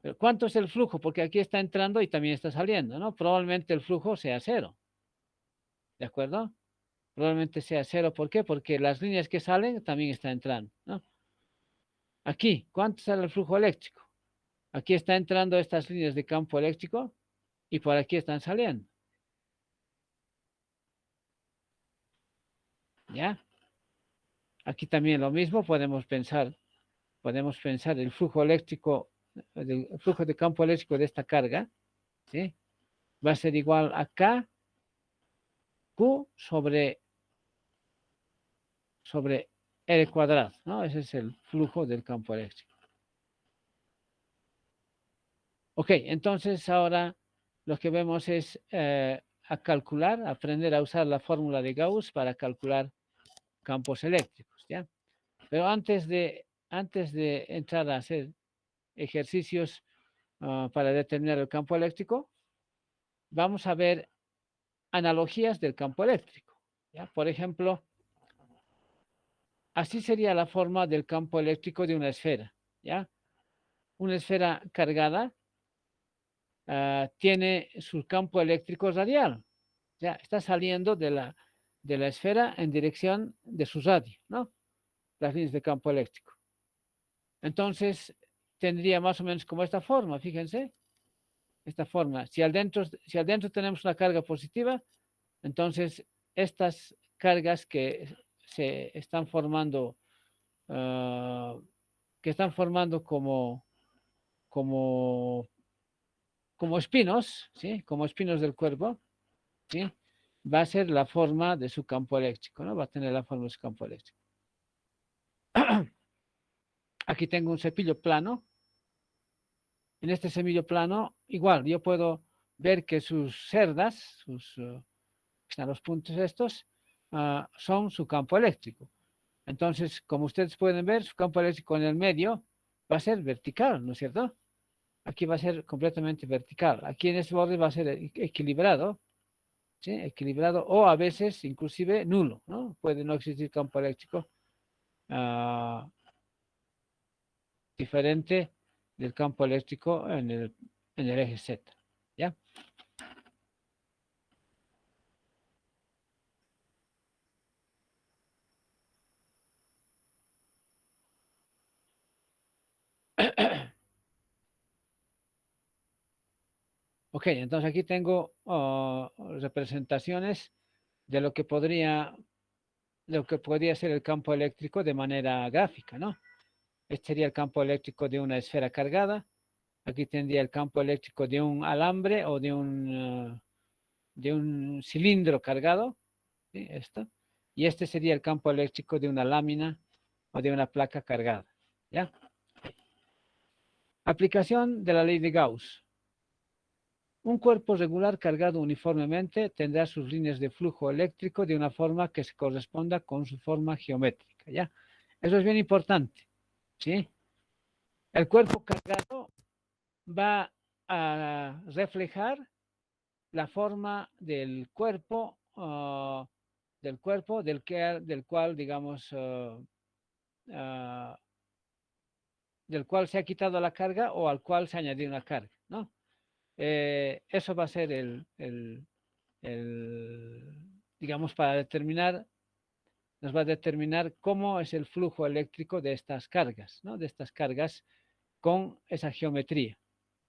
Pero ¿cuánto es el flujo? Porque aquí está entrando y también está saliendo, ¿no? Probablemente el flujo sea cero, ¿de acuerdo? Probablemente sea cero. ¿Por qué? Porque las líneas que salen también están entrando, ¿no? Aquí, ¿cuánto sale el flujo eléctrico? Aquí está entrando estas líneas de campo eléctrico y por aquí están saliendo. ¿Ya? Aquí también lo mismo, podemos pensar el flujo eléctrico, el flujo de campo eléctrico de esta carga, ¿sí? Va a ser igual a K, Q sobre L cuadrado, ¿no? Ese es el flujo del campo eléctrico. Ok, entonces ahora lo que vemos es a calcular, aprender a usar la fórmula de Gauss para calcular campos eléctricos, ¿ya? Pero antes de entrar a hacer ejercicios para determinar el campo eléctrico, vamos a ver analogías del campo eléctrico, ¿ya? Por ejemplo, así sería la forma del campo eléctrico de una esfera, ¿ya? Una esfera cargada tiene su campo eléctrico radial, ya está saliendo de la esfera en dirección de su radio, ¿no? Las líneas de campo eléctrico. Entonces, tendría más o menos como esta forma, fíjense, esta forma. Si al dentro tenemos una carga positiva, entonces estas cargas que se están formando, como, como espinos, ¿sí? Como espinos del cuerpo, ¿sí? Va a ser la forma de su campo eléctrico, ¿no? Va a tener la forma de su campo eléctrico. Aquí tengo un cepillo plano. En este cepillo plano, igual, yo puedo ver que sus cerdas, están los puntos estos, son su campo eléctrico. Entonces, como ustedes pueden ver, su campo eléctrico en el medio va a ser vertical, ¿no es cierto? Aquí va a ser completamente vertical. Aquí en este borde va a ser equilibrado, ¿sí? Equilibrado o a veces inclusive nulo, ¿no? Puede no existir campo eléctrico diferente del campo eléctrico en el eje Z, ¿ya? Ok, entonces aquí tengo representaciones de lo que podría ser el campo eléctrico de manera gráfica, ¿no? Este sería el campo eléctrico de una esfera cargada. Aquí tendría el campo eléctrico de un alambre o de un cilindro cargado, ¿sí? Esto. Y este sería el campo eléctrico de una lámina o de una placa cargada, ¿ya? Aplicación de la ley de Gauss. Un cuerpo regular cargado uniformemente tendrá sus líneas de flujo eléctrico de una forma que se corresponda con su forma geométrica, ¿ya? Eso es bien importante, ¿sí? El cuerpo cargado va a reflejar la forma del cuerpo, del cual, digamos, del cual se ha quitado la carga o al cual se ha añadido una carga, ¿no? Eso va a ser digamos, nos va a determinar cómo es el flujo eléctrico de estas cargas, ¿no? De estas cargas con esa geometría,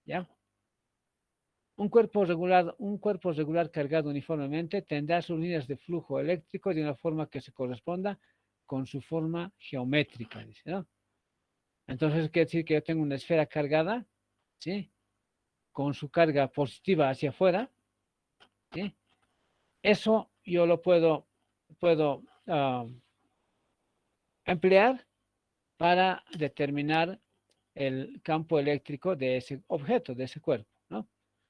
¿ya? Un cuerpo regular cargado uniformemente tendrá sus líneas de flujo eléctrico de una forma que se corresponda con su forma geométrica, dice, ¿no? Entonces, quiere decir que yo tengo una esfera cargada, ¿sí? Con su carga positiva hacia afuera, ¿sí? Eso yo lo puedo emplear para determinar el campo eléctrico de ese objeto, de ese cuerpo, ¿no?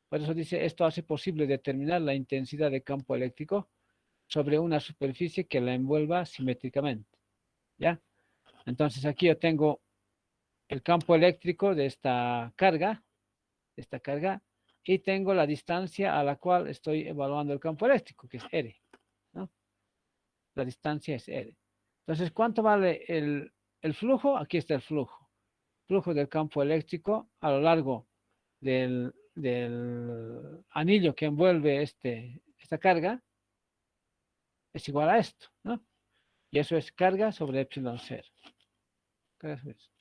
Por eso dice, esto hace posible determinar la intensidad de campo eléctrico sobre una superficie que la envuelva simétricamente, ¿ya? Entonces aquí yo tengo el campo eléctrico de esta carga, y tengo la distancia a la cual estoy evaluando el campo eléctrico, que es R, ¿no? La distancia es R. Entonces, ¿cuánto vale el flujo? Aquí está el flujo. Flujo del campo eléctrico a lo largo del anillo que envuelve esta carga es igual a esto, ¿no? Y eso es carga sobre epsilon 0. Carga sobre eso.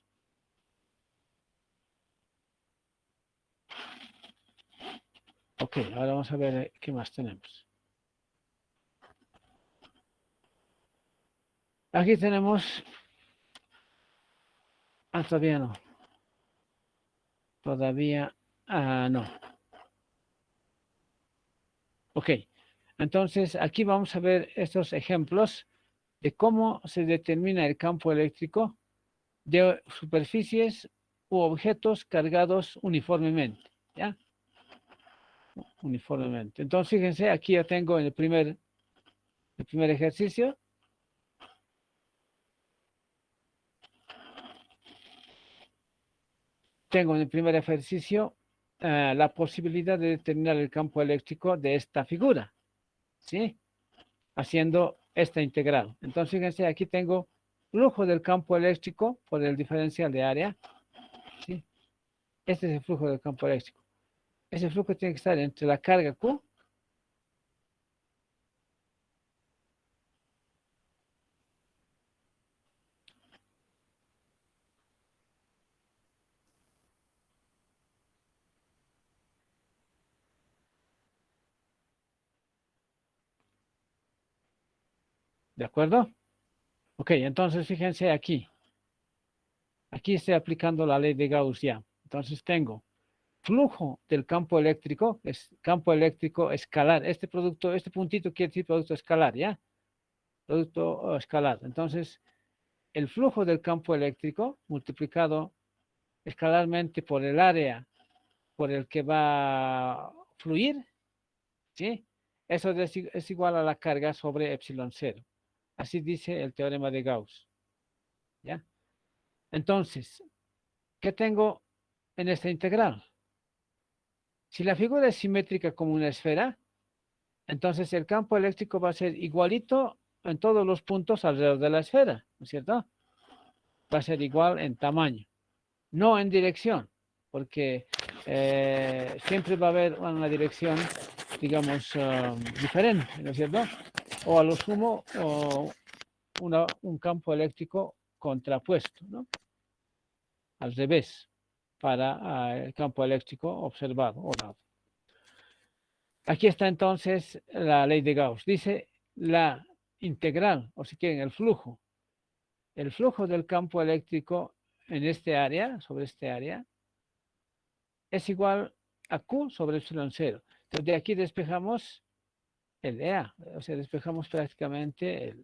Ok, ahora vamos a ver qué más tenemos. Aquí tenemos... todavía no. Todavía no. Ok, entonces aquí vamos a ver estos ejemplos de cómo se determina el campo eléctrico de superficies u objetos cargados uniformemente, ¿ya? Uniformemente. Entonces, fíjense, aquí ya tengo el primer ejercicio. Tengo en el primer ejercicio la posibilidad de determinar el campo eléctrico de esta figura, ¿sí? Haciendo esta integral. Entonces, fíjense, aquí tengo flujo del campo eléctrico por el diferencial de área, ¿sí? Este es el flujo del campo eléctrico. Ese flujo tiene que estar entre la carga Q ¿de acuerdo? Ok, entonces fíjense aquí. Aquí estoy aplicando la ley de Gauss ya. Entonces tengo flujo del campo eléctrico, es campo eléctrico escalar. Este producto, este puntito quiere decir producto escalar, ¿ya? Producto escalar. Entonces, el flujo del campo eléctrico multiplicado escalarmente por el área por el que va a fluir, ¿sí? Eso es igual a la carga sobre epsilon 0. Así dice el teorema de Gauss, ¿ya? Entonces, ¿qué tengo en esta integral? Si la figura es simétrica como una esfera, entonces el campo eléctrico va a ser igualito en todos los puntos alrededor de la esfera, ¿no es cierto? Va a ser igual en tamaño, no en dirección, porque siempre va a haber una dirección, digamos, diferente, ¿no es cierto? O a lo sumo, un campo eléctrico contrapuesto, ¿no? Al revés, para el campo eléctrico observado o dado. Aquí está entonces la ley de Gauss. Dice la integral, o si quieren, el flujo. El flujo del campo eléctrico en este área, sobre este área, es igual a Q sobre epsilon 0. Entonces, de aquí despejamos el EA, o sea, despejamos prácticamente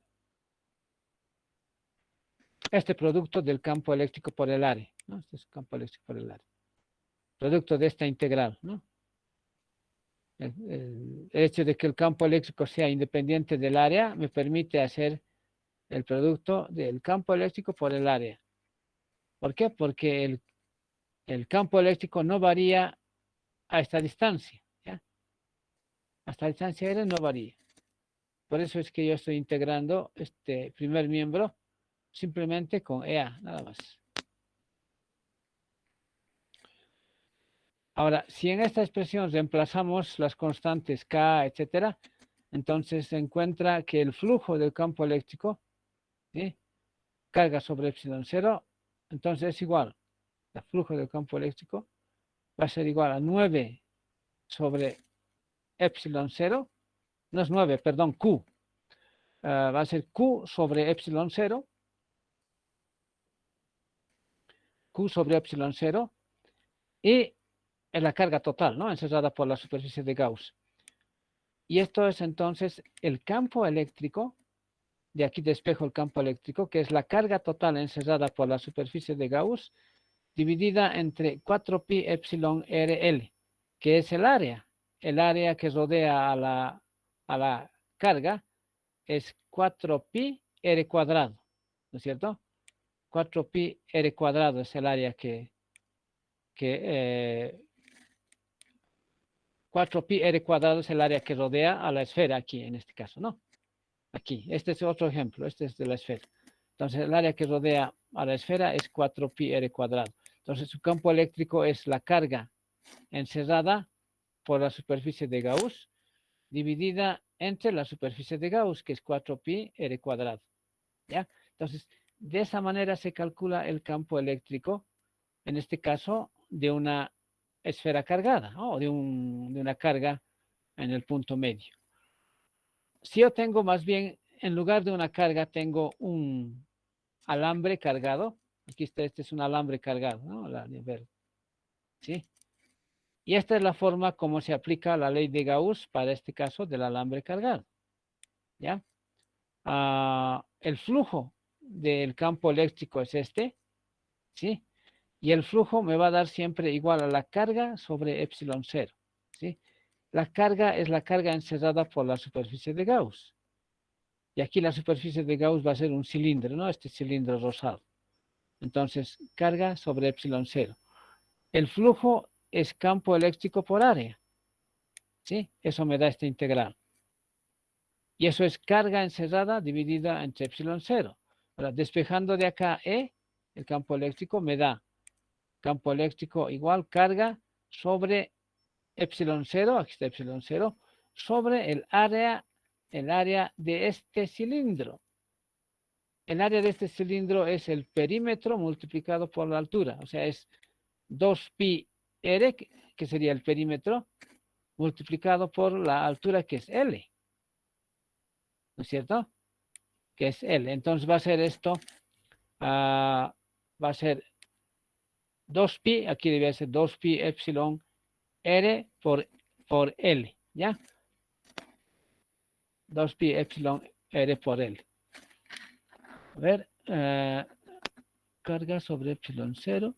este producto del campo eléctrico por el área, ¿no? Este es el campo eléctrico por el área. Producto de esta integral, ¿no? El hecho de que el campo eléctrico sea independiente del área me permite hacer el producto del campo eléctrico por el área. ¿Por qué? Porque el campo eléctrico no varía a esta distancia, ¿ya? Hasta la distancia R no varía. Por eso es que yo estoy integrando este primer miembro simplemente con EA, nada más. Ahora, si en esta expresión reemplazamos las constantes K, etcétera, entonces se encuentra que el flujo del campo eléctrico, ¿sí? Carga sobre epsilon 0, entonces es igual. El flujo del campo eléctrico va a ser igual a 9 sobre epsilon 0, no es 9, perdón, Q. Va a ser Q sobre epsilon 0, Q sobre epsilon 0, y en la carga total, ¿no? Encerrada por la superficie de Gauss. Y esto es entonces el campo eléctrico, de aquí despejo el campo eléctrico, que es la carga total encerrada por la superficie de Gauss, dividida entre 4pi epsilon RL, que es el área que rodea a la carga, es 4pi R cuadrado, ¿no es cierto? 4pi R cuadrado es el área que 4pi R cuadrado es el área que rodea a la esfera aquí, en este caso, ¿no? Aquí, este es otro ejemplo, este es de la esfera. Entonces, el área que rodea a la esfera es 4pi R cuadrado. Entonces, su campo eléctrico es la carga encerrada por la superficie de Gauss dividida entre la superficie de Gauss, que es 4pi R cuadrado. ¿Ya? Entonces, de esa manera se calcula el campo eléctrico, en este caso, de una esfera cargada, ¿no? de una carga en el punto medio. Si yo tengo más bien, en lugar de una carga, tengo un alambre cargado. Aquí está, este es un alambre cargado, ¿no? La de verde. ¿Sí? Y esta es la forma como se aplica la ley de Gauss para este caso del alambre cargado. ¿Ya? El flujo del campo eléctrico es este, ¿sí? Y el flujo me va a dar siempre igual a la carga sobre epsilon 0, ¿sí? La carga es la carga encerrada por la superficie de Gauss. Y aquí la superficie de Gauss va a ser un cilindro, ¿no? Este cilindro rosado. Entonces, carga sobre epsilon 0. El flujo es campo eléctrico por área, ¿sí? Eso me da esta integral. Y eso es carga encerrada dividida entre epsilon 0. Ahora, despejando de acá E, el campo eléctrico me da campo eléctrico igual carga sobre epsilon 0, aquí está epsilon 0, sobre el área de este cilindro. El área de este cilindro es el perímetro multiplicado por la altura, o sea, es 2pi r, que sería el perímetro, multiplicado por la altura, que es L, ¿no es cierto? Que es L. Entonces va a ser esto, va a ser 2pi, aquí debe ser 2pi epsilon r por L, ¿ya? 2pi epsilon r por L. A ver, carga sobre epsilon 0.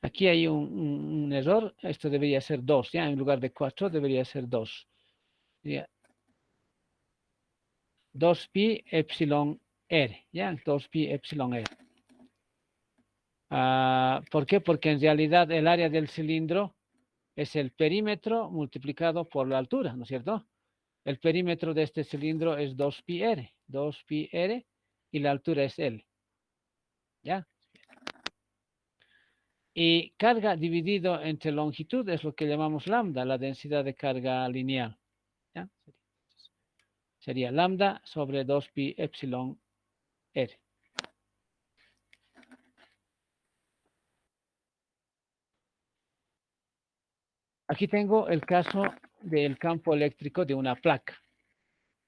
Aquí hay un error, esto debería ser 2, ¿ya? En lugar de 4 debería ser 2. 2pi epsilon r, ¿ya? 2pi epsilon r. ¿Por qué? Porque en realidad el área del cilindro es el perímetro multiplicado por la altura, ¿no es cierto? El perímetro de este cilindro es 2pi r, y la altura es L, ¿ya? Y carga dividido entre longitud es lo que llamamos lambda, la densidad de carga lineal, ¿ya? Sería lambda sobre 2pi epsilon r. Aquí tengo el caso del campo eléctrico de una placa.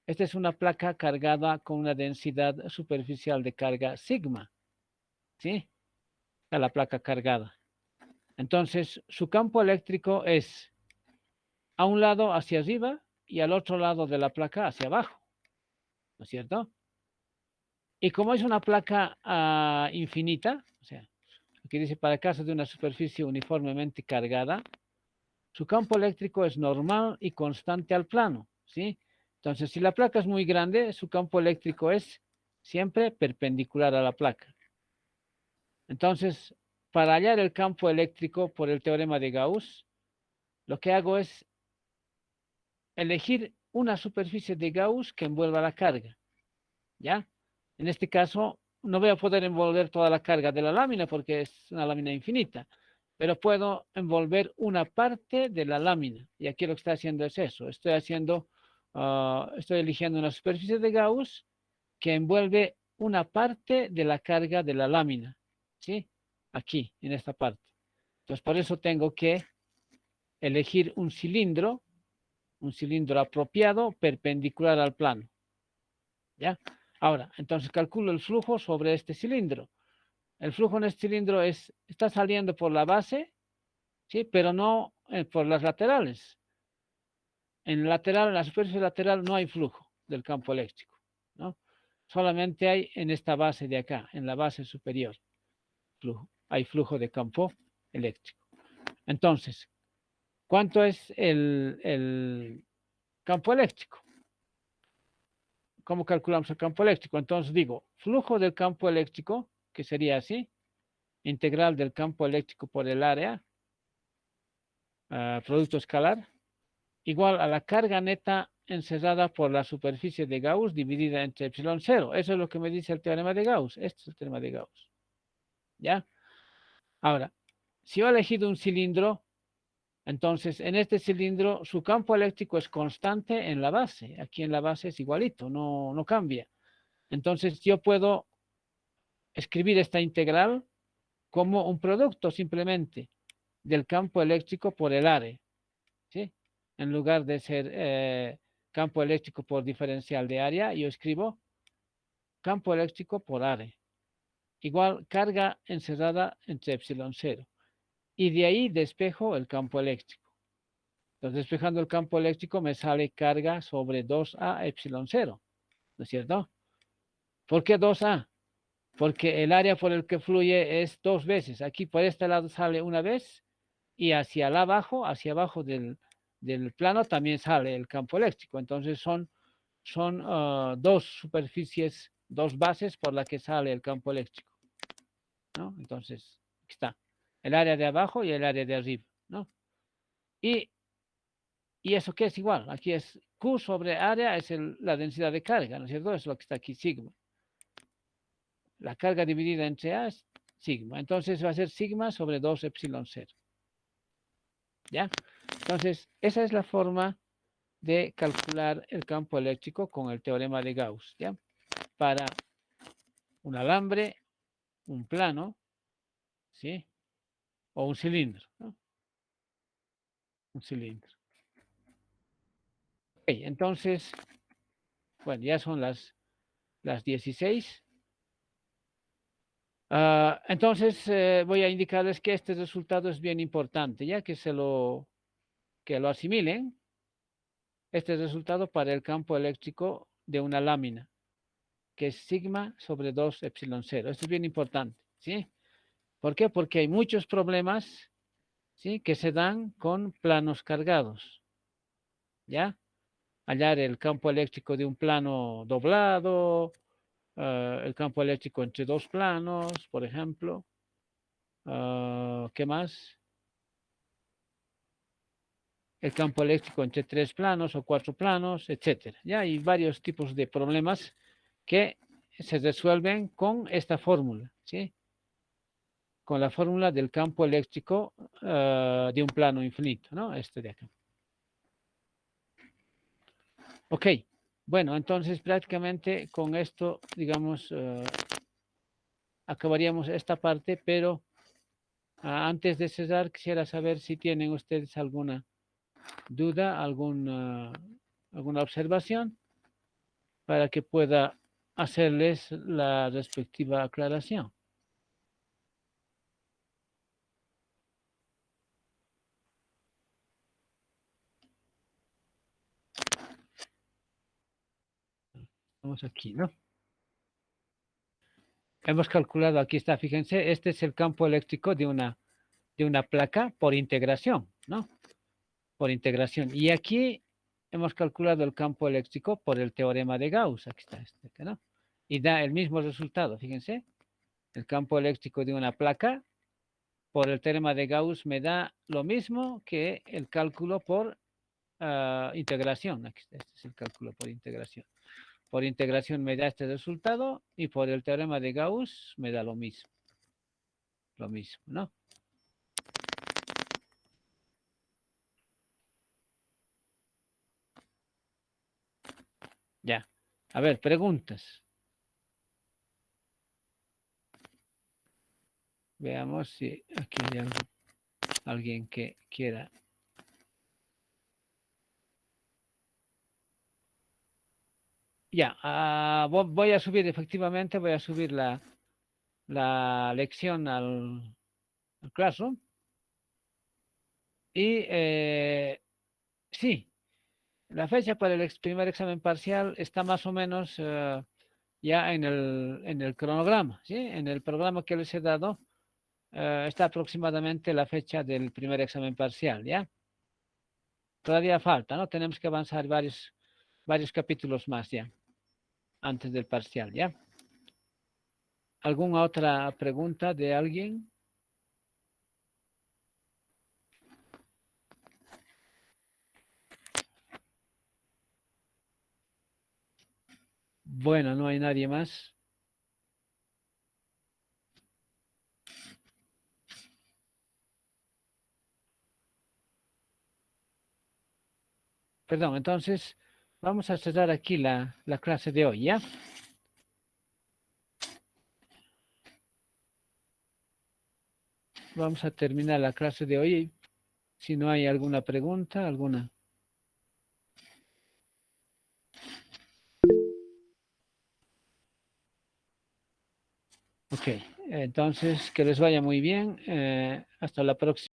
Esta es una placa cargada con una densidad superficial de carga sigma, ¿sí? A la placa cargada. Entonces, su campo eléctrico es a un lado hacia arriba y al otro lado de la placa hacia abajo, ¿no es cierto? Y como es una placa infinita, o sea, aquí dice para caso de una superficie uniformemente cargada, su campo eléctrico es normal y constante al plano, ¿sí? Entonces, si la placa es muy grande, su campo eléctrico es siempre perpendicular a la placa. Entonces, para hallar el campo eléctrico por el teorema de Gauss, lo que hago es elegir una superficie de Gauss que envuelva la carga, ¿ya? En este caso, no voy a poder envolver toda la carga de la lámina porque es una lámina infinita, pero puedo envolver una parte de la lámina. Y aquí lo que está haciendo es eso. Estoy eligiendo una superficie de Gauss que envuelve una parte de la carga de la lámina, ¿sí? Aquí, en esta parte. Entonces, por eso tengo que elegir un cilindro apropiado perpendicular al plano, ¿ya? Ahora, entonces calculo el flujo sobre este cilindro. El flujo en este cilindro está saliendo por la base, ¿sí? Pero no por las laterales. En lateral, en la superficie lateral no hay flujo del campo eléctrico, ¿no? Solamente hay en esta base de acá, en la base superior, flujo. Hay flujo de campo eléctrico. Entonces, ¿cuánto es el campo eléctrico? ¿Cómo calculamos el campo eléctrico? Entonces digo, flujo del campo eléctrico, que sería así, integral del campo eléctrico por el área, producto escalar, igual a la carga neta encerrada por la superficie de Gauss dividida entre epsilon cero. Eso es lo que me dice el teorema de Gauss. Este es el teorema de Gauss. ¿Ya? Ahora, si yo he elegido un cilindro, entonces en este cilindro su campo eléctrico es constante en la base. Aquí en la base es igualito, no cambia. Entonces yo puedo escribir esta integral como un producto simplemente del campo eléctrico por el área, ¿sí? En lugar de ser campo eléctrico por diferencial de área, yo escribo campo eléctrico por área, igual carga encerrada entre epsilon cero. Y de ahí despejo el campo eléctrico. Entonces, despejando el campo eléctrico me sale carga sobre 2A epsilon cero, ¿no es cierto? ¿Por qué 2A? Porque el área por el que fluye es dos veces. Aquí por este lado sale una vez y hacia abajo del plano también sale el campo eléctrico. Entonces son dos superficies, dos bases por las que sale el campo eléctrico, ¿no? Entonces, aquí está, el área de abajo y el área de arriba, ¿no? Y eso que es igual, aquí es Q sobre área, es la densidad de carga, ¿no es cierto? Es lo que está aquí, sigma. La carga dividida entre A es sigma. Entonces va a ser sigma sobre 2 epsilon 0. ¿Ya? Entonces, esa es la forma de calcular el campo eléctrico con el teorema de Gauss, ¿ya? Para un alambre, un plano, ¿sí? O un cilindro, ¿no? Un cilindro. Okay, entonces, bueno, ya son las 16. Entonces, voy a indicarles que este resultado es bien importante, ya que lo asimilen, este resultado para el campo eléctrico de una lámina, que es sigma sobre 2 epsilon 0. Esto es bien importante, ¿sí? ¿Por qué? Porque hay muchos problemas, ¿sí?, que se dan con planos cargados, ¿ya? Hallar el campo eléctrico de un plano doblado, el campo eléctrico entre dos planos, por ejemplo. ¿Qué más? El campo eléctrico entre tres planos o cuatro planos, etcétera. Ya hay varios tipos de problemas que se resuelven con esta fórmula, ¿sí? Con la fórmula del campo eléctrico de un plano infinito, ¿no? Este de acá. Ok, bueno, entonces prácticamente con esto, digamos, acabaríamos esta parte, pero antes de cerrar, quisiera saber si tienen ustedes alguna duda, alguna observación para que pueda hacerles la respectiva aclaración. Vamos aquí, ¿no? Hemos calculado, aquí está, fíjense, este es el campo eléctrico de una placa por integración, ¿no? Por integración. Y aquí hemos calculado el campo eléctrico por el teorema de Gauss. Aquí está este, ¿no? Y da el mismo resultado, fíjense. El campo eléctrico de una placa por el teorema de Gauss me da lo mismo que el cálculo por integración. Aquí está, este es el cálculo por integración. Por integración me da este resultado y por el teorema de Gauss me da lo mismo. Lo mismo, ¿no? Ya. A ver, preguntas. Veamos si aquí hay alguien que quiera. Ya, voy a subir, efectivamente, voy a subir la lección al Classroom. Y sí, La fecha para el primer examen parcial está más o menos ya en el cronograma, ¿sí? En el programa que les he dado está aproximadamente la fecha del primer examen parcial, ¿ya? Todavía falta, ¿no? Tenemos que avanzar varios capítulos más ya, antes del parcial, ¿ya? ¿Alguna otra pregunta de alguien? Bueno, no hay nadie más. Perdón, entonces vamos a cerrar aquí la clase de hoy, ¿ya? Vamos a terminar la clase de hoy. Si no hay alguna pregunta, alguna. Ok, entonces que les vaya muy bien. Hasta la próxima.